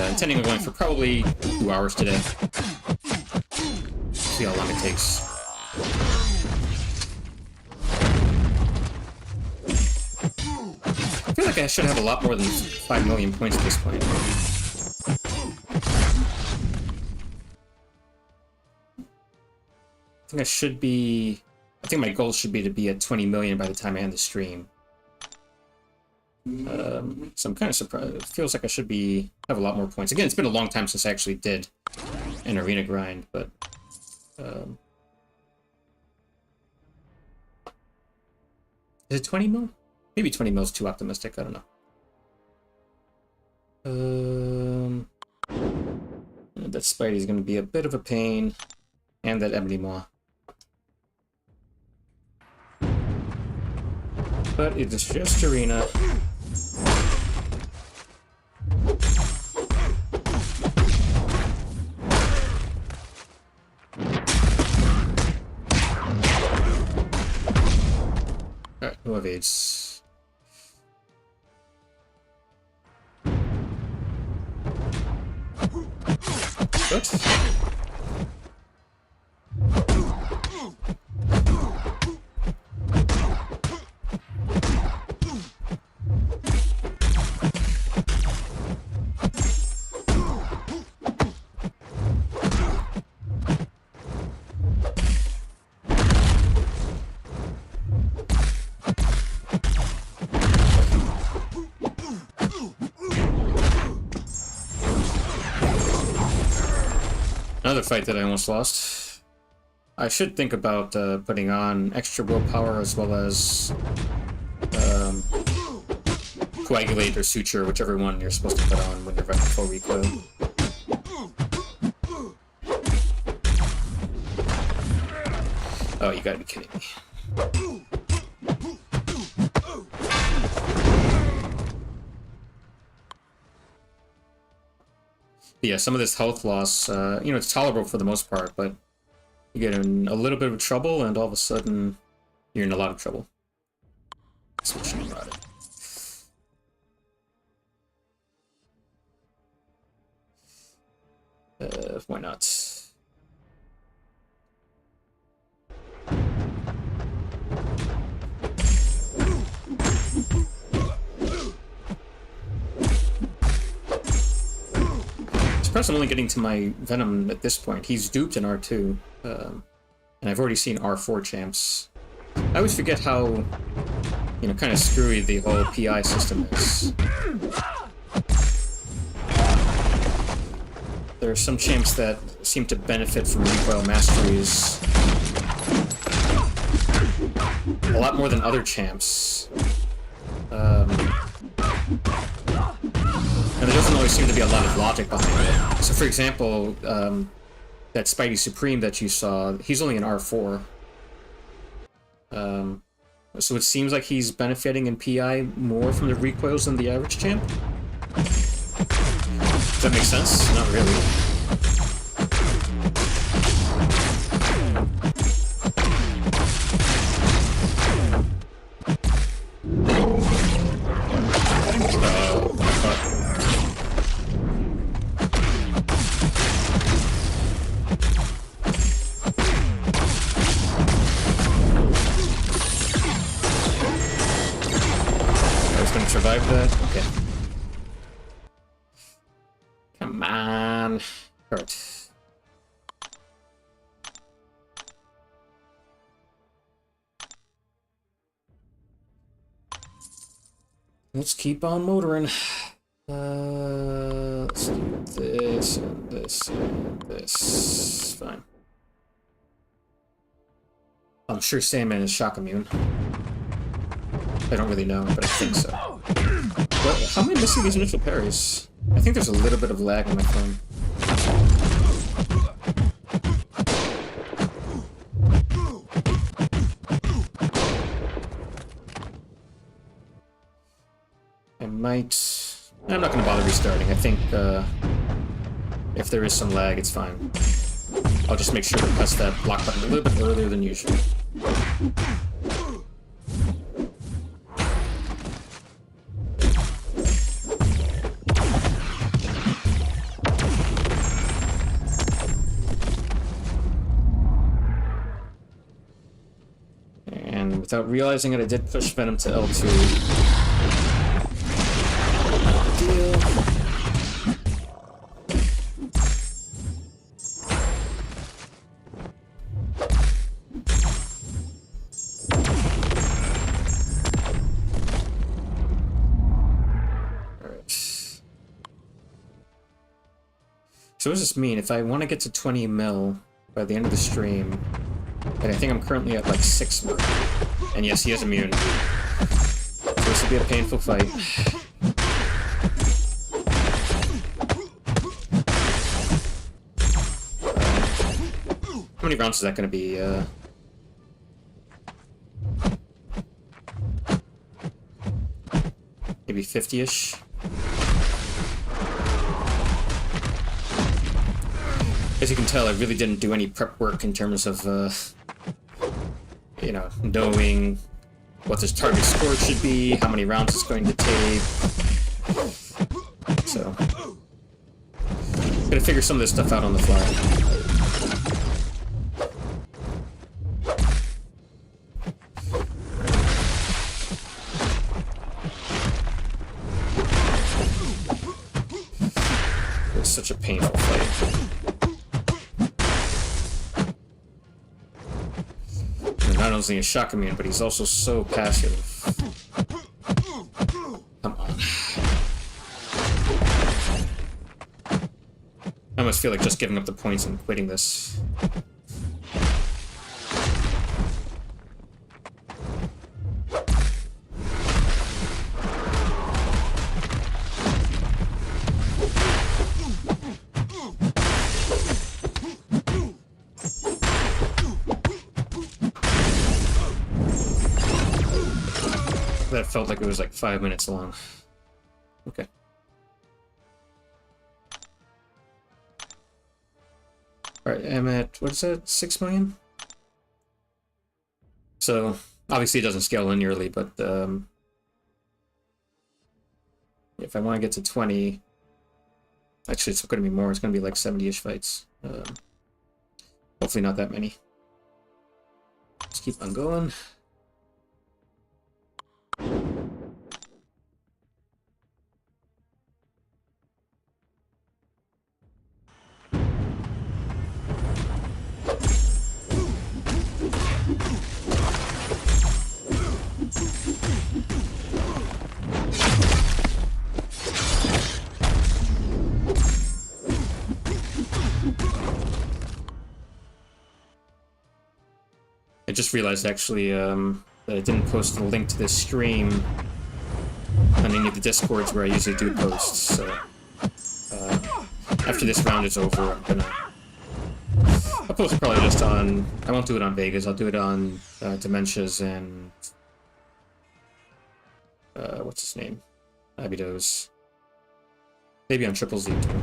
Intending on going for probably 2 hours today. See how long it takes. I feel like I should have a lot more than 5 million points at this point. I think my goal should be to be at 20 million by the time I end the stream. So I'm kind of surprised. It feels like I should have a lot more points. Again, it's been a long time since I actually did an arena grind, but is it 20 mil? Maybe 20 mil is too optimistic. I don't know. That Spidey is going to be a bit of a pain, and that Ebony Maw. But it is just arena. Alright, who evades? What? Another fight that I almost lost. I should think about putting on extra willpower as well as coagulate or suture, whichever one you're supposed to put on when you're running full recoil. Oh, you gotta be kidding me. Yeah, some of this health loss, you know, it's tolerable for the most part, but you get in a little bit of trouble, and all of a sudden, you're in a lot of trouble. Switching about it. Why not? I'm only getting to my Venom at this point. He's duped in R2, and I've already seen R4 champs. I always forget how, you know, kind of screwy the whole PI system is. There are some champs that seem to benefit from recoil masteries a lot more than other champs. And there's doesn't always seem to be a lot of logic behind it. So, for example, that Spidey Supreme that you saw, he's only an R4. So it seems like he's benefiting in PI more from the recoils than the average champ. Does that make sense? Not really. Survive that? Okay. Come on. Alright. Let's keep on motoring. Let's do this and this and this. Fine. I'm sure Sandman is shock immune. I don't really know, but I think so. What? How am I missing these initial parries? I think there's a little bit of lag on my phone. I might... I'm not going to bother restarting. I think if there is some lag, it's fine. I'll just make sure to press that block button a little bit earlier than usual. Without realizing it, I did push Venom to L2. Deal. Alright. So what does this mean? If I want to get to 20 mil by the end of the stream, and I think I'm currently at like 6 mil. And yes, he is immune. So this will be a painful fight. How many rounds is that going to be? Maybe 50-ish? As you can tell, I really didn't do any prep work in terms of, you know, knowing what this target score should be, how many rounds it's going to take. So, I'm gonna figure some of this stuff out on the fly. It's such a painful fight. Not only is shock immune, but he's also so passive. Come on. I almost feel like just giving up the points and quitting this. That felt like it was like 5 minutes long. Okay. Alright, I'm at, what is that, 6 million? So, obviously it doesn't scale linearly, but if I want to get to 20, actually it's going to be more, it's going to be like 70-ish fights. Hopefully not that many. Let's keep on going. I just realized actually that I didn't post a link to this stream on any of the Discords where I usually do posts, so after this round is over, I'll post it probably just on... I won't do it on Vegas, I'll do it on Dementias and... what's his name? Abidos. Maybe on Triple Z too.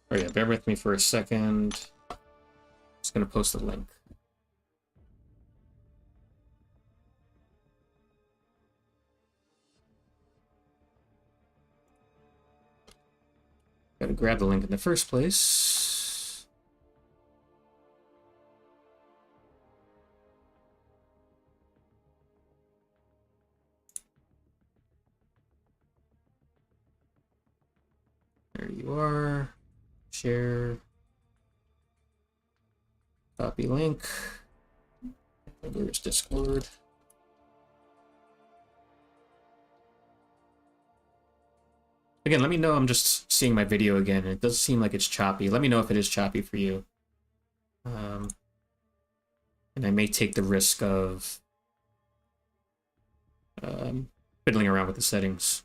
Oh yeah, bear with me for a second. Just gonna post the link. Gotta grab the link in the first place. There you are. Share. Copy link. There's Discord. Again, let me know. I'm just seeing my video again. It does seem like it's choppy. Let me know if it is choppy for you. And I may take the risk of fiddling around with the settings.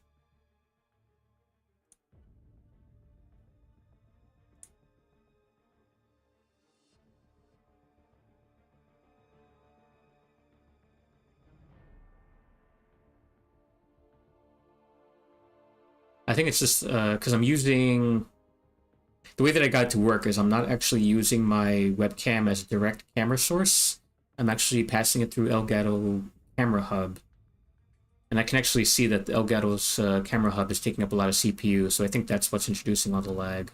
I think it's just because I'm using... The way that I got it to work is I'm not actually using my webcam as a direct camera source. I'm actually passing it through Elgato Camera Hub. And I can actually see that the Elgato's Camera Hub is taking up a lot of CPU, so I think that's what's introducing all the lag.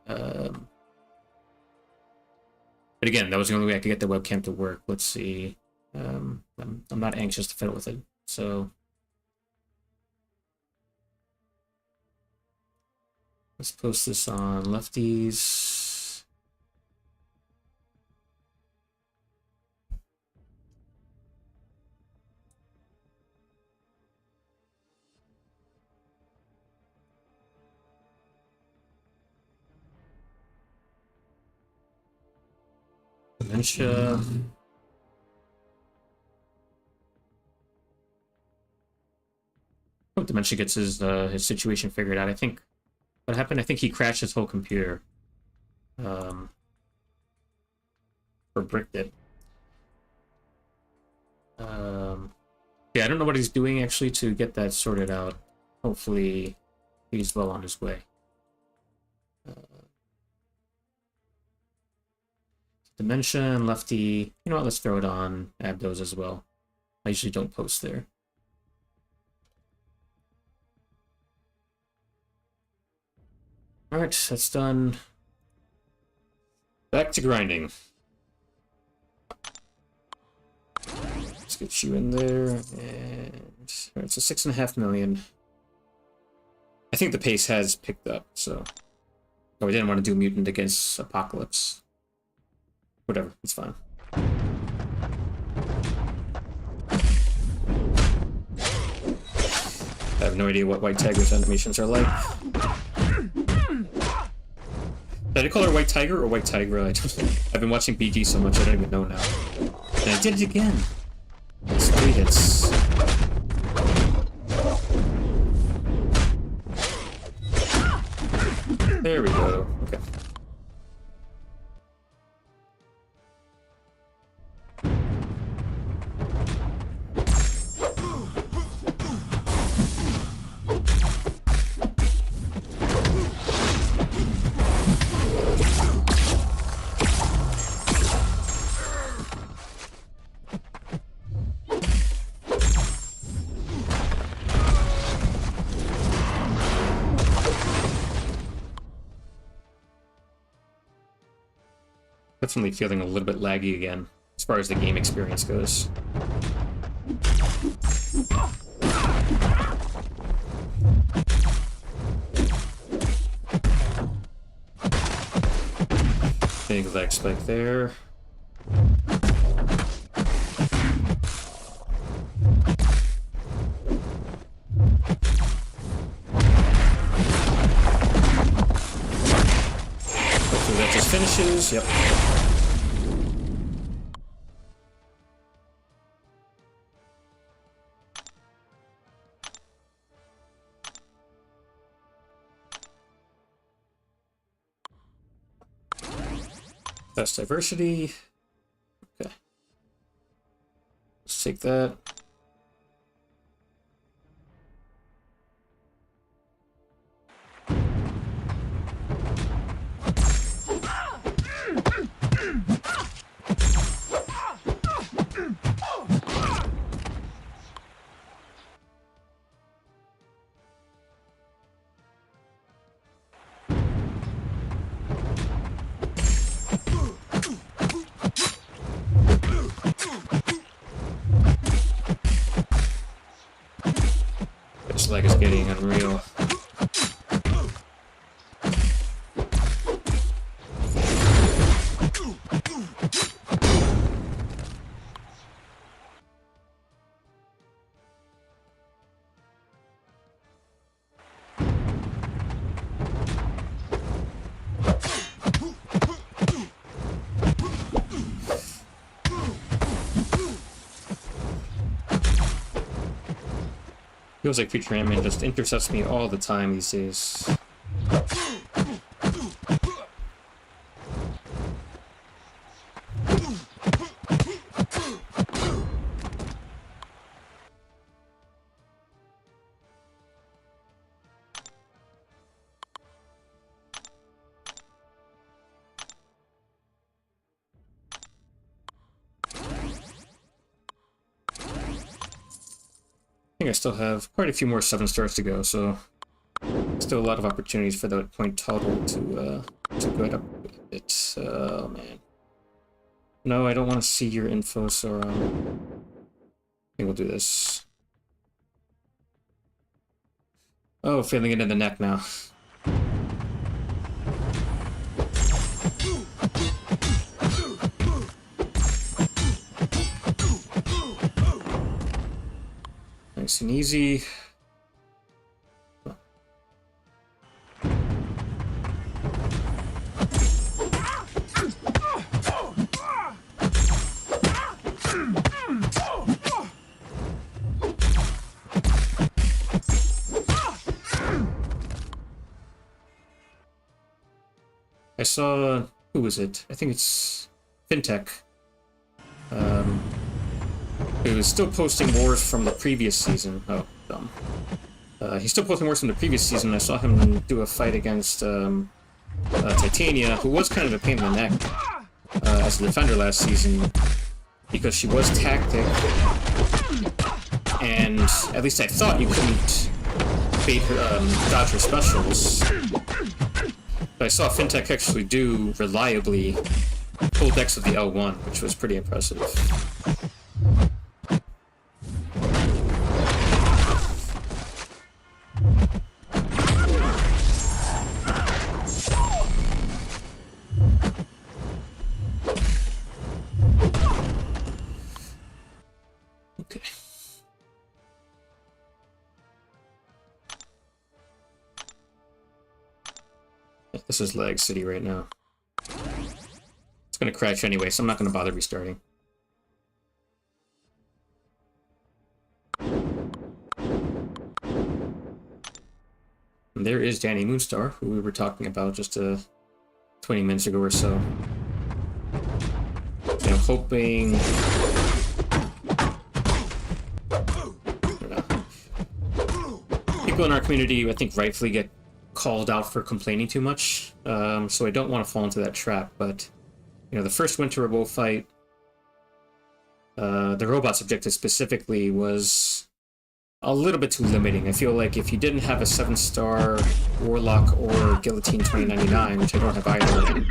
But again, that was the only way I could get the webcam to work. Let's see. I'm not anxious to fiddle with it, so... Let's post this on Lefties. Dementia. Hope Dementia gets his situation figured out. I think what happened, I think he crashed his whole computer. Or bricked it. Yeah, I don't know what he's doing actually to get that sorted out. Hopefully he's well on his way. Dementia and Lefty. You know what, let's throw it on Abdos as well. I usually don't post there. Alright, that's done. Back to grinding. Let's get you in there. And alright, so 6.5 million. I think the pace has picked up, so. Oh, we didn't want to do Mutant against Apocalypse. Whatever, it's fine. I have no idea what White Tiger's animations are like. Did I call her White Tiger or White Tiger? I've been watching BG so much I don't even know now. And I did it again. It's 3 hits. There we go. Okay. Definitely feeling a little bit laggy again, as far as the game experience goes. Big lag spike there. bushes. Yep. Best diversity. Okay. Let's take that. This leg is getting unreal. Feels like Future Ant-Man just intercepts me all the time these days. I think I still have quite a few more 7 stars to go, so still a lot of opportunities for that point total to go up a bit. Oh man. No, I don't want to see your info, so I think we'll do this. Oh, feeling it in the neck now. Nice and easy. I saw, who was it? I think it's Fintech. He was still posting wars from the previous season. Oh, dumb. He's still posting wars from the previous season. I saw him do a fight against Titania, who was kind of a pain in the neck as a defender last season, because she was tactic, and at least I thought you couldn't bait her, dodge her specials. But I saw Fintech actually do reliably full decks of the L1, which was pretty impressive. Okay. This is Lag City right now. It's gonna crash anyway, so I'm not gonna bother restarting. And there is Danny Moonstar, who we were talking about just 20 minutes ago or so. And I'm hoping... People in our community, I think, rightfully get called out for complaining too much, so I don't want to fall into that trap, but, you know, the first Winter Revolt fight, the robot's objective specifically was a little bit too limiting. I feel like if you didn't have a 7-star Warlock or Guillotine 2099, which I don't have either,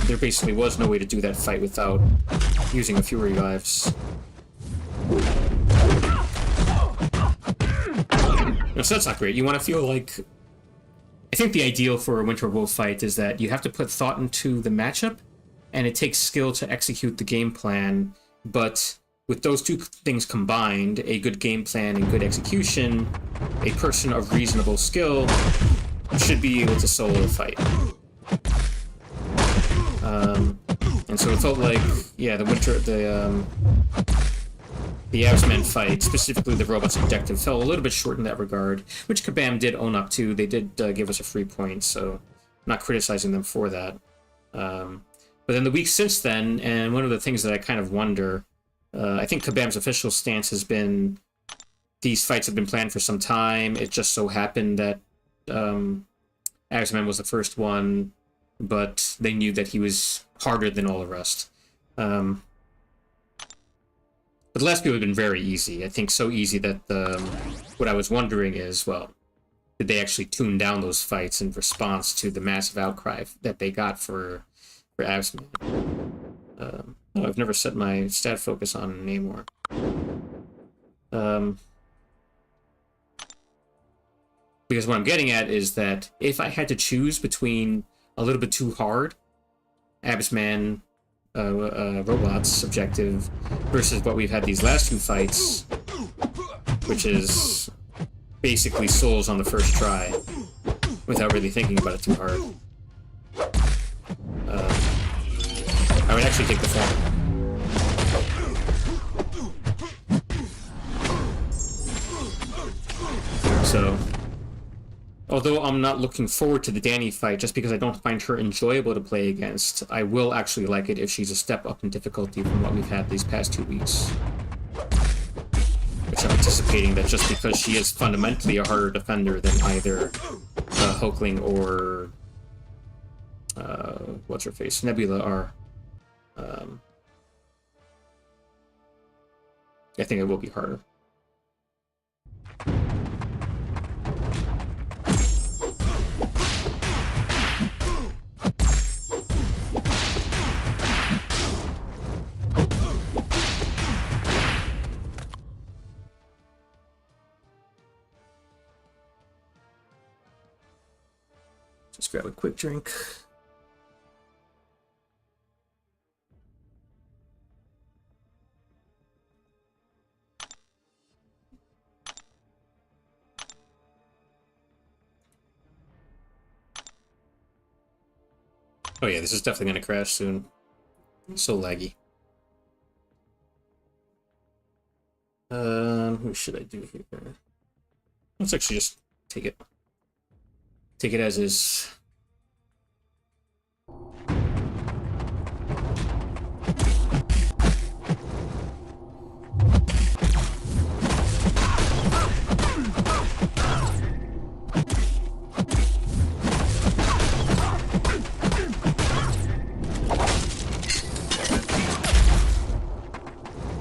there basically was no way to do that fight without using a few revives. So that's not great. You want to feel like... I think the ideal for a Winter Revolt fight is that you have to put thought into the matchup, and it takes skill to execute the game plan, but with those two things combined, a good game plan and good execution, a person of reasonable skill should be able to solo a fight. And so it felt like, yeah, the Absman fight, specifically the robot's objective, fell a little bit short in that regard, which Kabam did own up to. They did give us a free point, so I'm not criticizing them for that. But then the week since then, and one of the things that I kind of wonder, I think Kabam's official stance has been these fights have been planned for some time. It just so happened that Absman was the first one, but they knew that he was harder than all the rest. But the last few have been very easy. I think so easy that what I was wondering is, well, did they actually tune down those fights in response to the massive outcry that they got for Absman? Oh, I've never set my stat focus on anymore. Because what I'm getting at is that if I had to choose between a little bit too hard, Absman robots objective versus what we've had these last two fights, which is basically souls on the first try without really thinking about it too hard, I would actually take the former. So although I'm not looking forward to the Danny fight just because I don't find her enjoyable to play against, I will actually like it if she's a step up in difficulty from what we've had these past 2 weeks. Which I'm anticipating that just because she is fundamentally a harder defender than either Hulkling or what's-her-face, Nebula are. I think it will be harder. Just grab a quick drink. Oh yeah, this is definitely gonna crash soon. So laggy. Who should I do here? Let's actually just take it. Take it as is.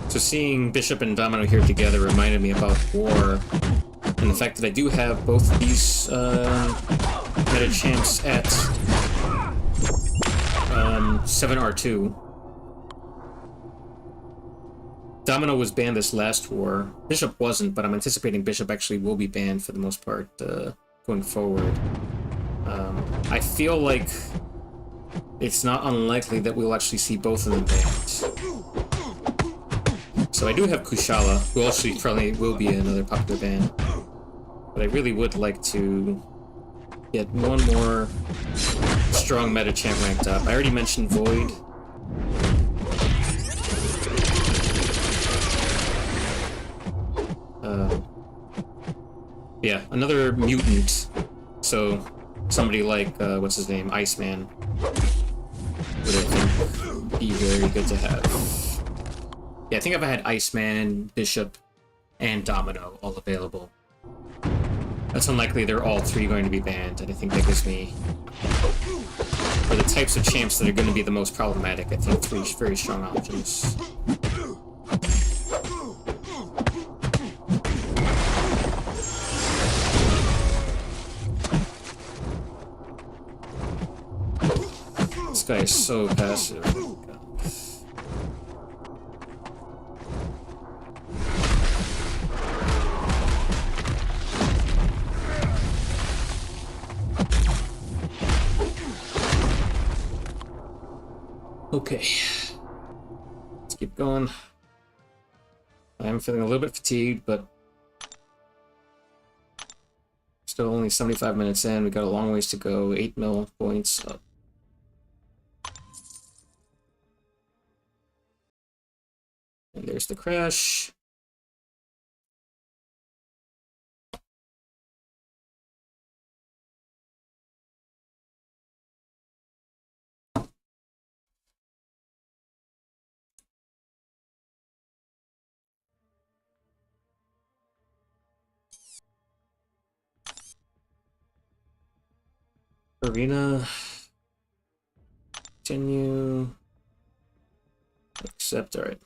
So seeing Bishop and Domino here together reminded me about War, and the fact that I do have both of these meta champs at 7R2. Domino was banned this last war. Bishop wasn't, but I'm anticipating Bishop actually will be banned for the most part going forward. I feel like it's not unlikely that we'll actually see both of them banned. So I do have Kushala, who also probably will be another popular ban. But I really would like to get one more strong meta champ ranked up. I already mentioned Void. Yeah, another mutant. So somebody like, what's his name, Iceman, would I think be very good to have. Yeah, I think if I had Iceman, Bishop, and Domino all available, that's unlikely they're all three going to be banned, and I think that gives me, for the types of champs that are going to be the most problematic, I think three very strong options. This guy is so passive. Okay, let's keep going. I'm feeling a little bit fatigued, but still only 75 minutes in. We got a long ways to go. 8 mil points up. And there's the crash. Arena. Continue. Accept, alright.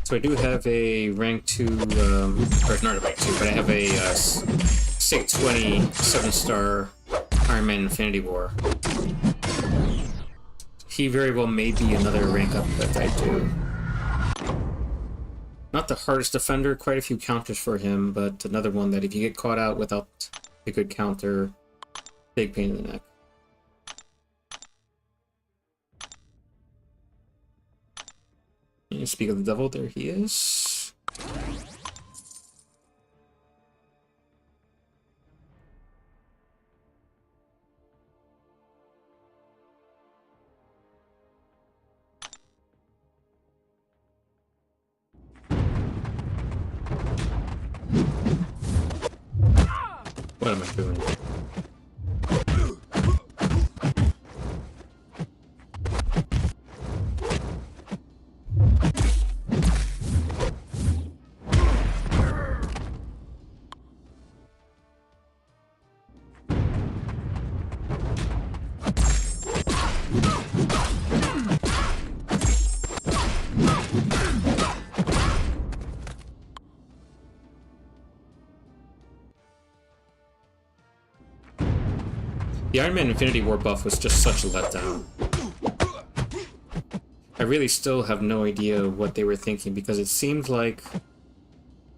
So I do have a rank 2, or not a rank 2, but I have a SIG 20 7-star Iron Man Infinity War. He very well may be another rank up that I do. Not the hardest defender, quite a few counters for him, but another one that if you get caught out without a good counter, big pain in the neck. And speak of the devil, there he is. What am I doing? The Iron Man Infinity War buff was just such a letdown. I really still have no idea what they were thinking, because it seemed like,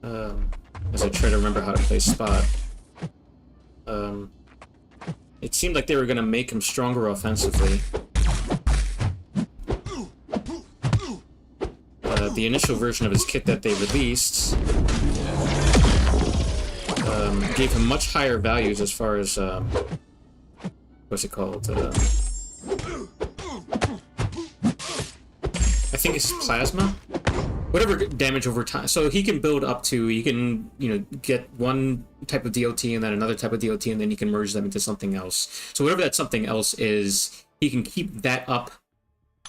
as I try to remember how to play Spot, it seemed like they were going to make him stronger offensively. The initial version of his kit that they released gave him much higher values as far as what's it called? I think it's plasma? Whatever damage over time. So he can build up to, you can, you know, get one type of DOT and then another type of DOT, and then you can merge them into something else. So whatever that something else is, he can keep that up,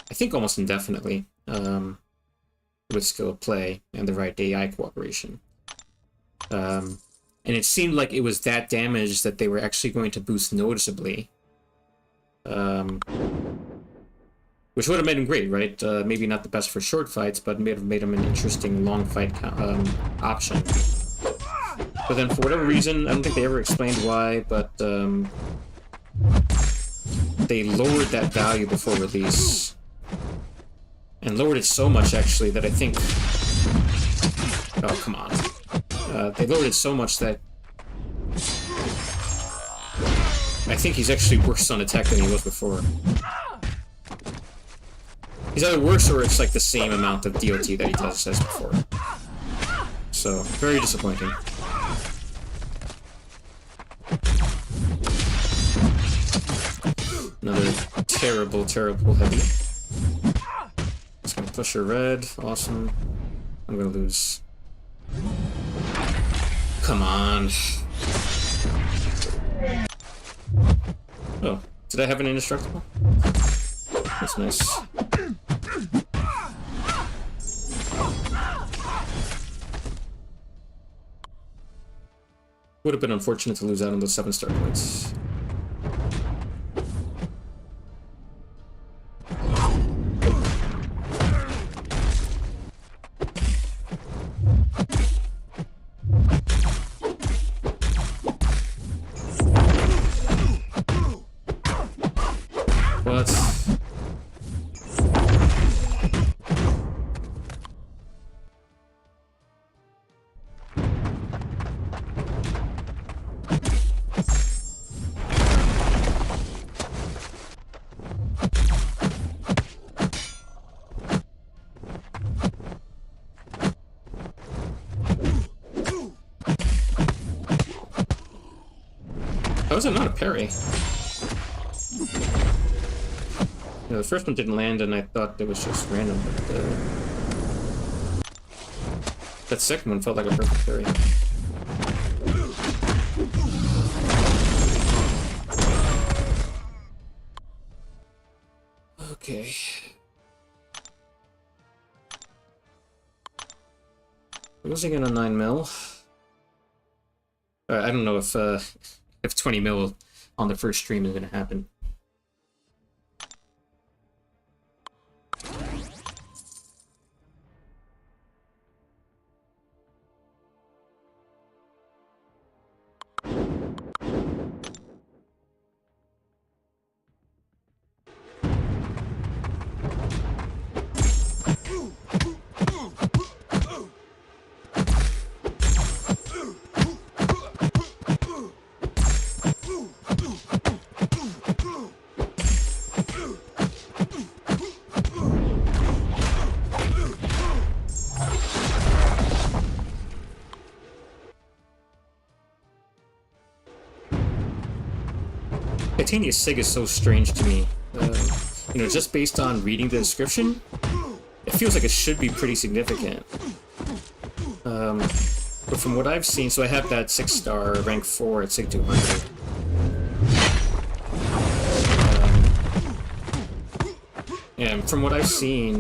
I think, almost indefinitely, with skill play and the right AI cooperation. And it seemed like it was that damage that they were actually going to boost noticeably. Which would have made him great, right? Maybe not the best for short fights, but may have made him an interesting long fight option. But then, for whatever reason, I don't think they ever explained why, but they lowered that value before release. And lowered it so much, actually, that I think... Oh, come on. They lowered it so much that I think he's actually worse on attack than he was before. He's either worse or it's like the same amount of DOT that he does as before. So, very disappointing. Another terrible, terrible heavy. Just gonna push her red. Awesome. I'm gonna lose. Come on. Oh, did I have an indestructible? That's nice. Would have been unfortunate to lose out on those 7-star points. What? How is it not a parry? You know, the first one didn't land and I thought it was just random, but that second one felt like a perfect parry. Okay. Losing in a 9 mil. I don't know if 20 mil on the first stream is going to happen. Titania's Sig is so strange to me. You know, just based on reading the description, it feels like it should be pretty significant. But from what I've seen, so I have that 6-star rank 4 at Sig 200. And from what I've seen,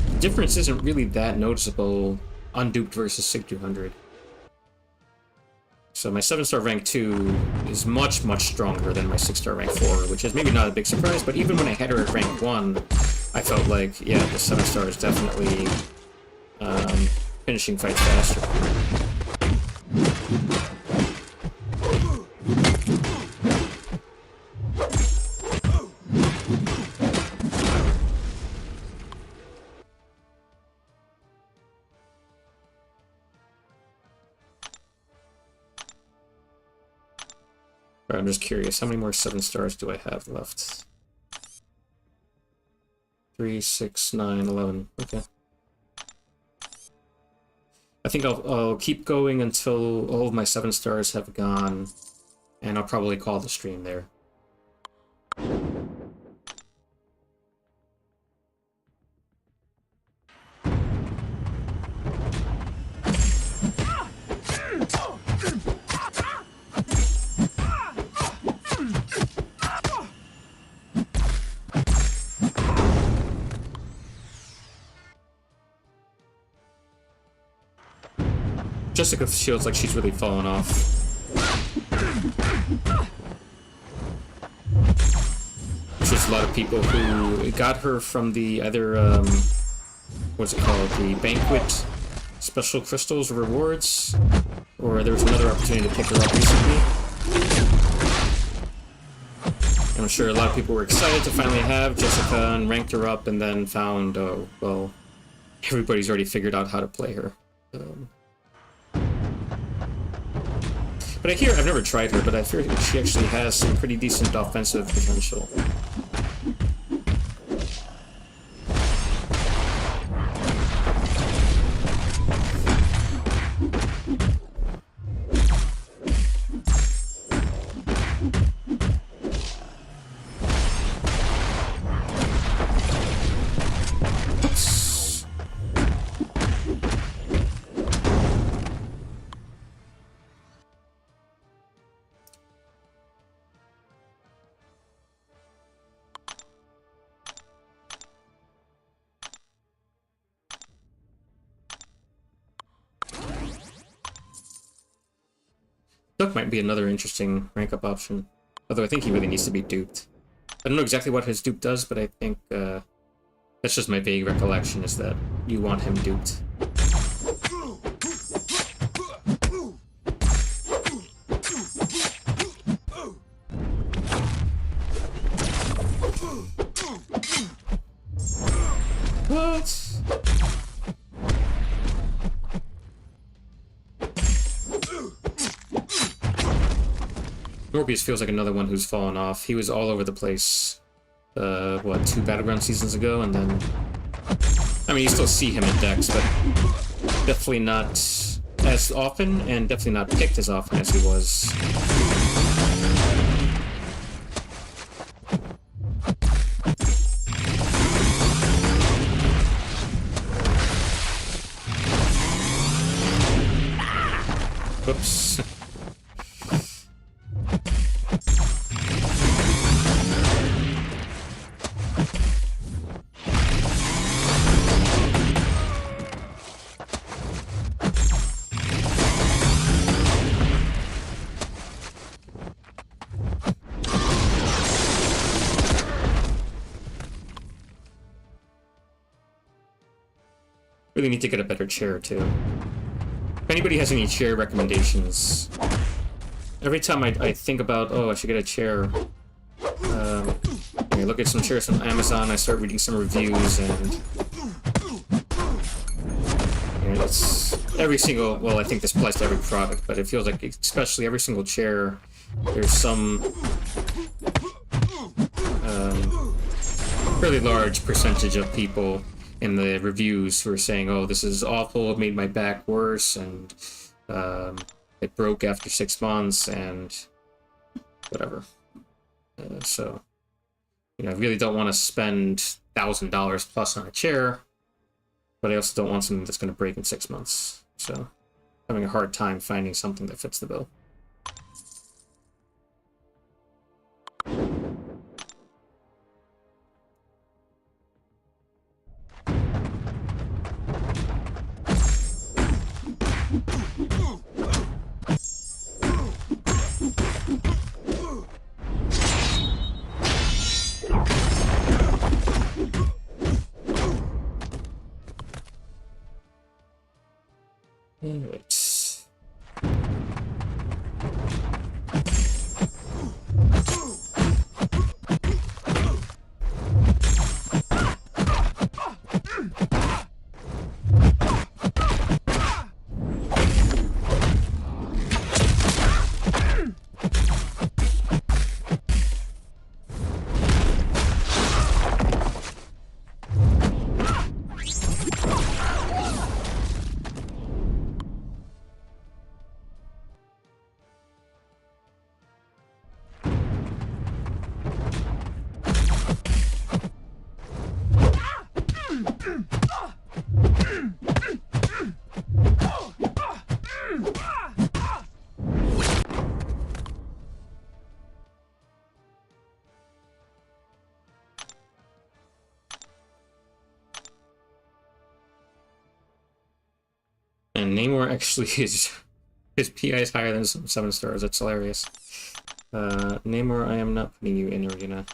the difference isn't really that noticeable on Duped versus Sig 200. So my 7-star rank 2 is much, much stronger than my 6-star rank 4, which is maybe not a big surprise, but even when I had her at rank 1, I felt like, yeah, the 7-star is definitely finishing fights faster. I'm just curious, how many more 7-stars do I have left? 3, 6, 9, 11. Okay. I think I'll keep going until all of my 7-stars have gone, and I'll probably call the stream there. Jessica feels like she's really fallen off. There's just a lot of people who got her from the either, what's it called, the Banquet Special Crystals Rewards, or there was another opportunity to pick her up recently. And I'm sure a lot of people were excited to finally have Jessica and ranked her up, and then found, oh, well, everybody's already figured out how to play her. But I hear, I've never tried her, but I fear she actually has some pretty decent offensive potential. Duck might be another interesting rank-up option. Although I think he really needs to be duped. I don't know exactly what his dupe does, but I think that's just my vague recollection, is that you want him duped. What? Morbius feels like another one who's fallen off. He was all over the place, what, 2 battleground seasons ago, and then... I mean, you still see him in decks, but definitely not as often, and definitely not picked as often as he was. Whoops. Really need to get a better chair, too. If anybody has any chair recommendations, every time I think about, oh, I should get a chair, I look at some chairs on Amazon, I start reading some reviews, and it's every single, well, I think this applies to every product, but it feels like, especially every single chair, there's some really large percentage of people in the reviews who are saying, oh, this is awful, it made my back worse, and it broke after 6 months, and whatever. So, you know, I really don't want to spend $1,000 plus on a chair, but I also don't want something that's going to break in 6 months. So, having a hard time finding something that fits the bill. And Namor actually is... his PI is higher than some 7 stars. That's hilarious. Namor, I am not putting you in arena.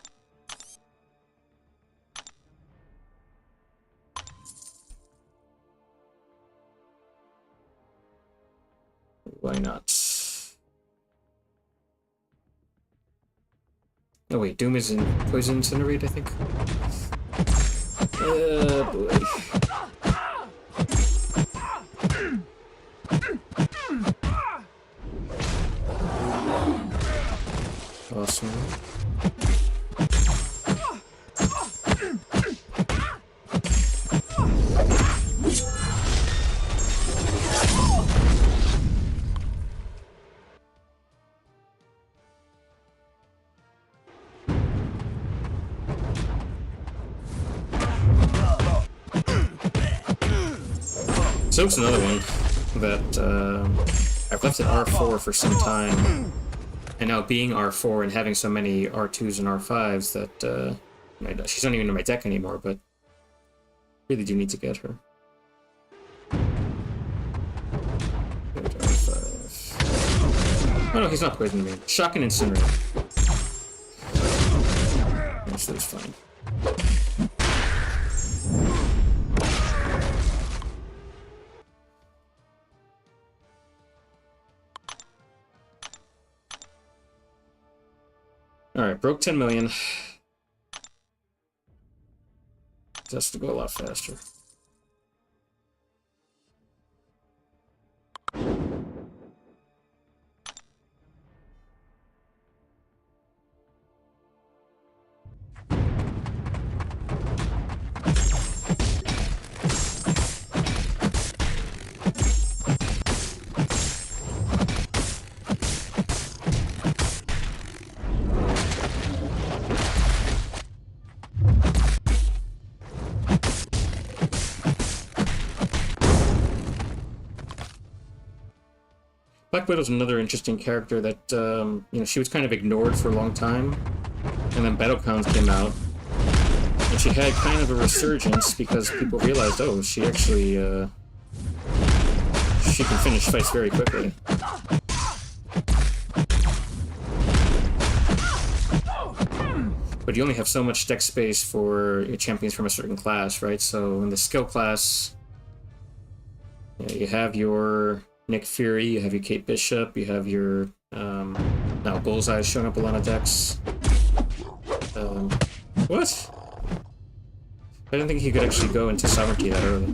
Why not? Oh wait, Doom is in Poison Incinerate, I think. Boy. Awesome. Soap's another one that I've left at R4 for some time, and now being R4 and having so many R2s and R5s that she's not even in my deck anymore, but really do need to get her. Oh no, he's not poisoning me. Shock and incinerate. So it's fine. Alright, broke 10 million. This has to go a lot faster. Black Widow's another interesting character that, you know, she was kind of ignored for a long time, and then battlegrounds came out, and she had kind of a resurgence because people realized, oh, she actually, she can finish fights very quickly. But you only have so much deck space for your champions from a certain class, right? So in the skill class, you have your Nick Fury, you have your Kate Bishop, you have your, now Bullseye showing up a lot of decks. What? I didn't think he could actually go into Sovereignty that early.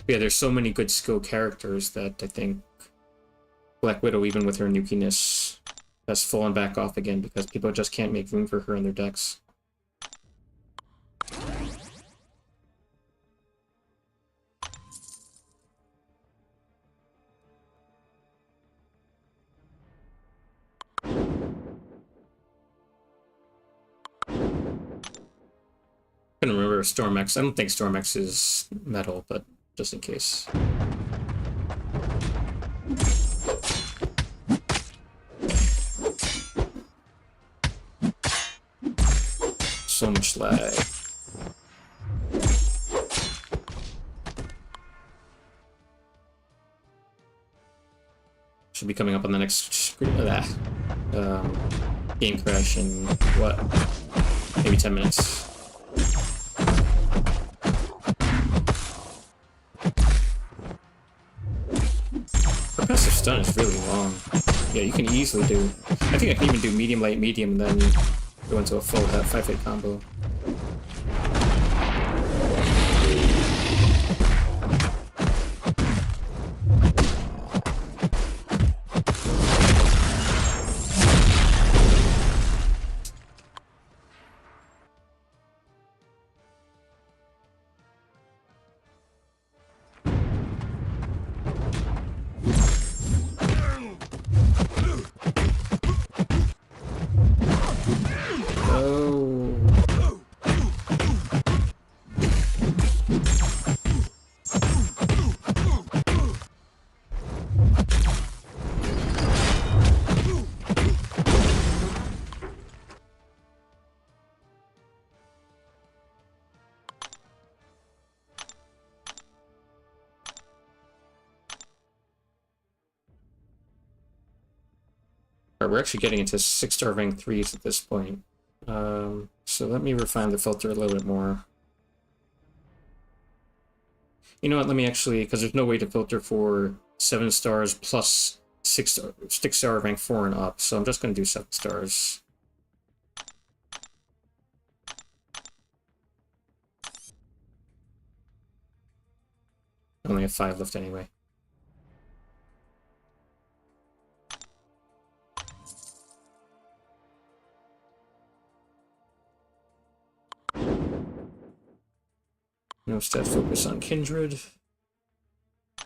Yeah, there's so many good skill characters that I think Black Widow, even with her nukiness, has fallen back off again because people just can't make room for her in their decks. I couldn't remember Storm X. I don't think Storm X is metal, but just in case. So much lag. Should be coming up on the next screen. Game crash in what? Maybe 10 minutes. Passive stun is really long. Yeah, you can easily do. I think I can even do medium, light, medium, then go into a full 5-hit combo. We're actually getting into 6-star rank 3s at this point. So let me refine the filter a little bit more. You know what, let me actually, because there's no way to filter for 7 stars plus 6-star rank 4 and up, so I'm just going to do 7 stars. I only have 5 left anyway. No stat focus on Kindred.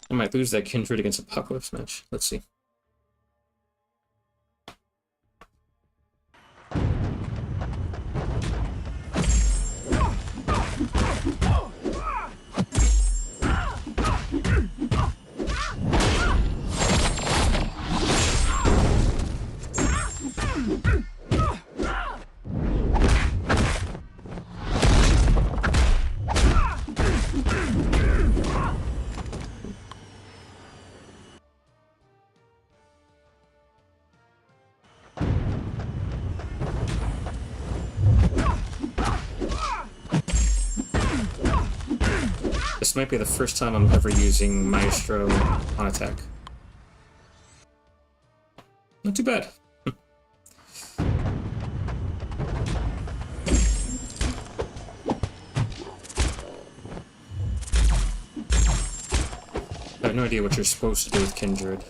I might lose that Kindred against Apocalypse match. Let's see. might be the first time I'm ever using Maestro on attack. Not too bad. I have no idea what you're supposed to do with Kindred.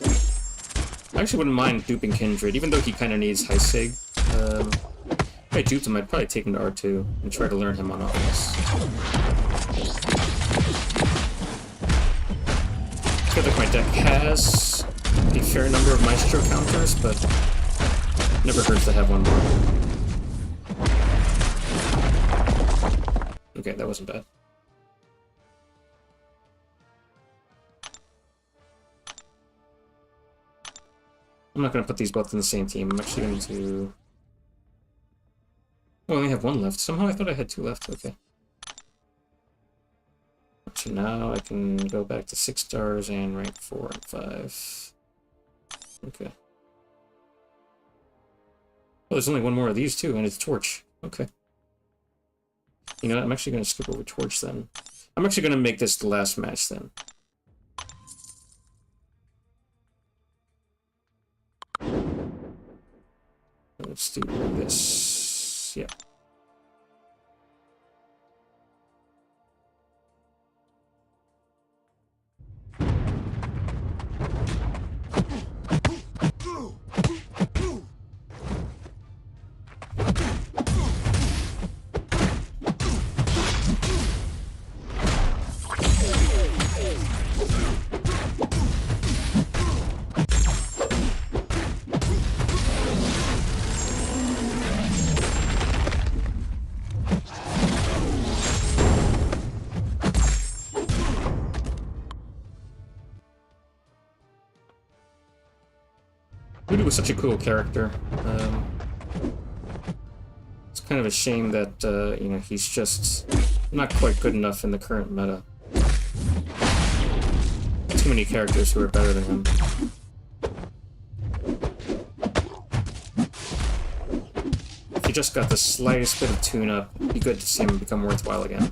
I actually wouldn't mind duping Kindred, even though he kind of needs high sig. If I duped him, I'd probably take him to R2 and try to learn him on offense. I feel like my deck has a fair number of Maestro counters, but never hurts to have one more. Okay, that wasn't bad. I'm not going to put these both in the same team. I'm actually going to... Oh, I only have one left. Somehow I thought I had two left. Okay. So now I can go back to 6 stars and rank 4 and 5. Okay. Oh, there's only one more of these too, and it's Torch. Okay. You know what? I'm actually going to skip over Torch then. I'm actually going to make this the last match then. Let's do this. Yeah. Voodoo was such a cool character. It's kind of a shame that, you know, he's just not quite good enough in the current meta. Too many characters who are better than him. If he just got the slightest bit of tune-up, it'd be good to see him become worthwhile again.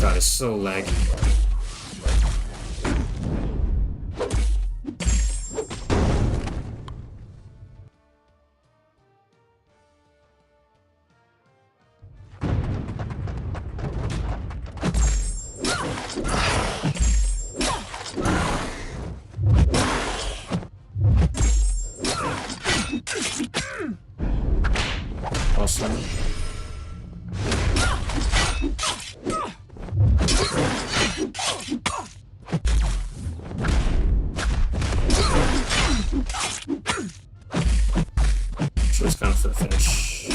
God, it's so laggy. Awesome. Sure, it's kind of for the finish.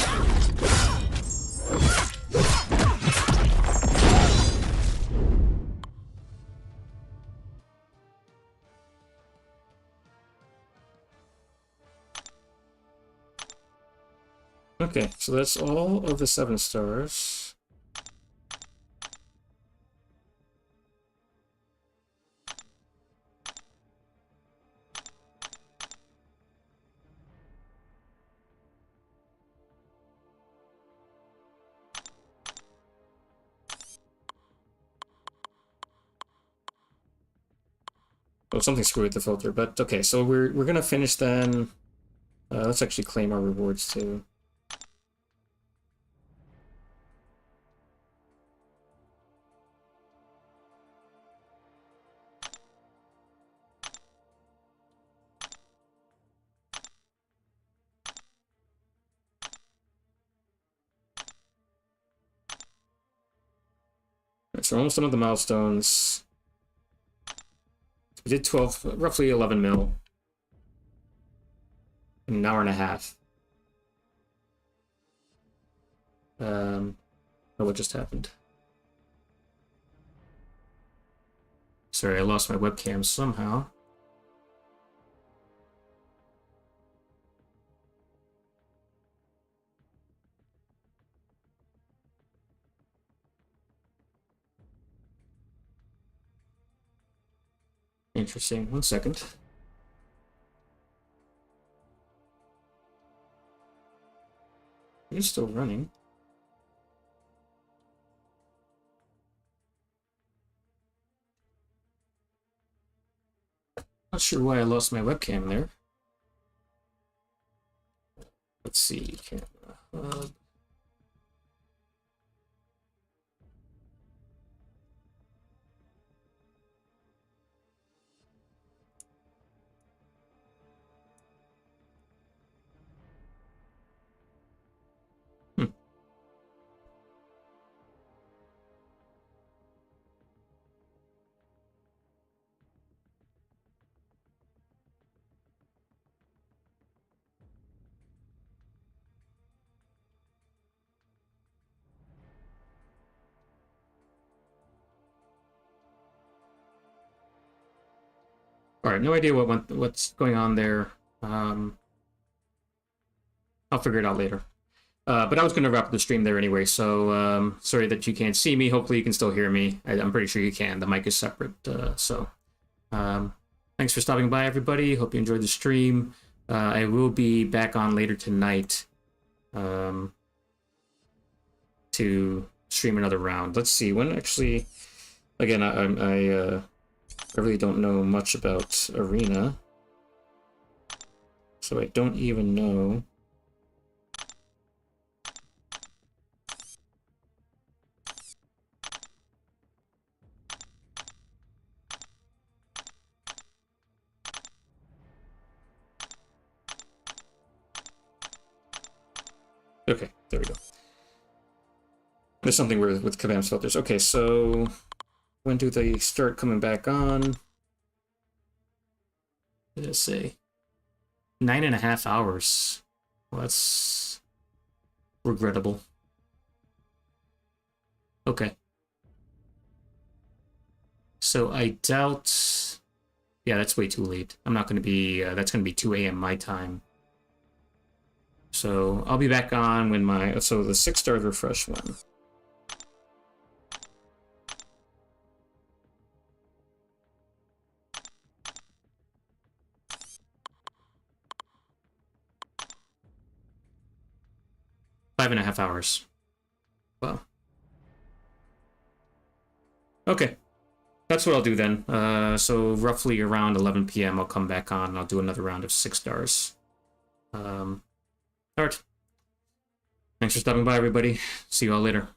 Okay, so that's all of the 7 stars. Oh, something screwed with the filter, but okay, so we're gonna finish then. Let's actually claim our rewards too. So we're almost done with the milestones. We did 12, roughly 11 mil in an hour and a half. Oh, what just happened? Sorry, I lost my webcam somehow. Interesting. 1 second. It's still running. Not sure why I lost my webcam there. Let's see. Camera hub. All right, no idea what's going on there. I'll figure it out later. But I was going to wrap up the stream there anyway, so sorry that you can't see me. Hopefully you can still hear me. I'm pretty sure you can. The mic is separate. Thanks for stopping by, everybody. Hope you enjoyed the stream. I will be back on later tonight to stream another round. Let's see, when actually... Again, I really don't know much about Arena, so I don't even know... Okay, there we go. There's something weird with Kabam's filters. Okay, so when do they start coming back on? What did it say? 9.5 hours. Well, that's regrettable. Okay. So I doubt... Yeah, that's way too late. I'm not going to be... that's going to be 2 a.m. my time. So I'll be back on when my... So the 6-star refresh one. Five and a half hours. Wow. Okay. That's what I'll do then. So roughly around 11 p.m. I'll come back on and I'll do another round of 6 stars. Alright. Thanks for stopping by, everybody. See you all later.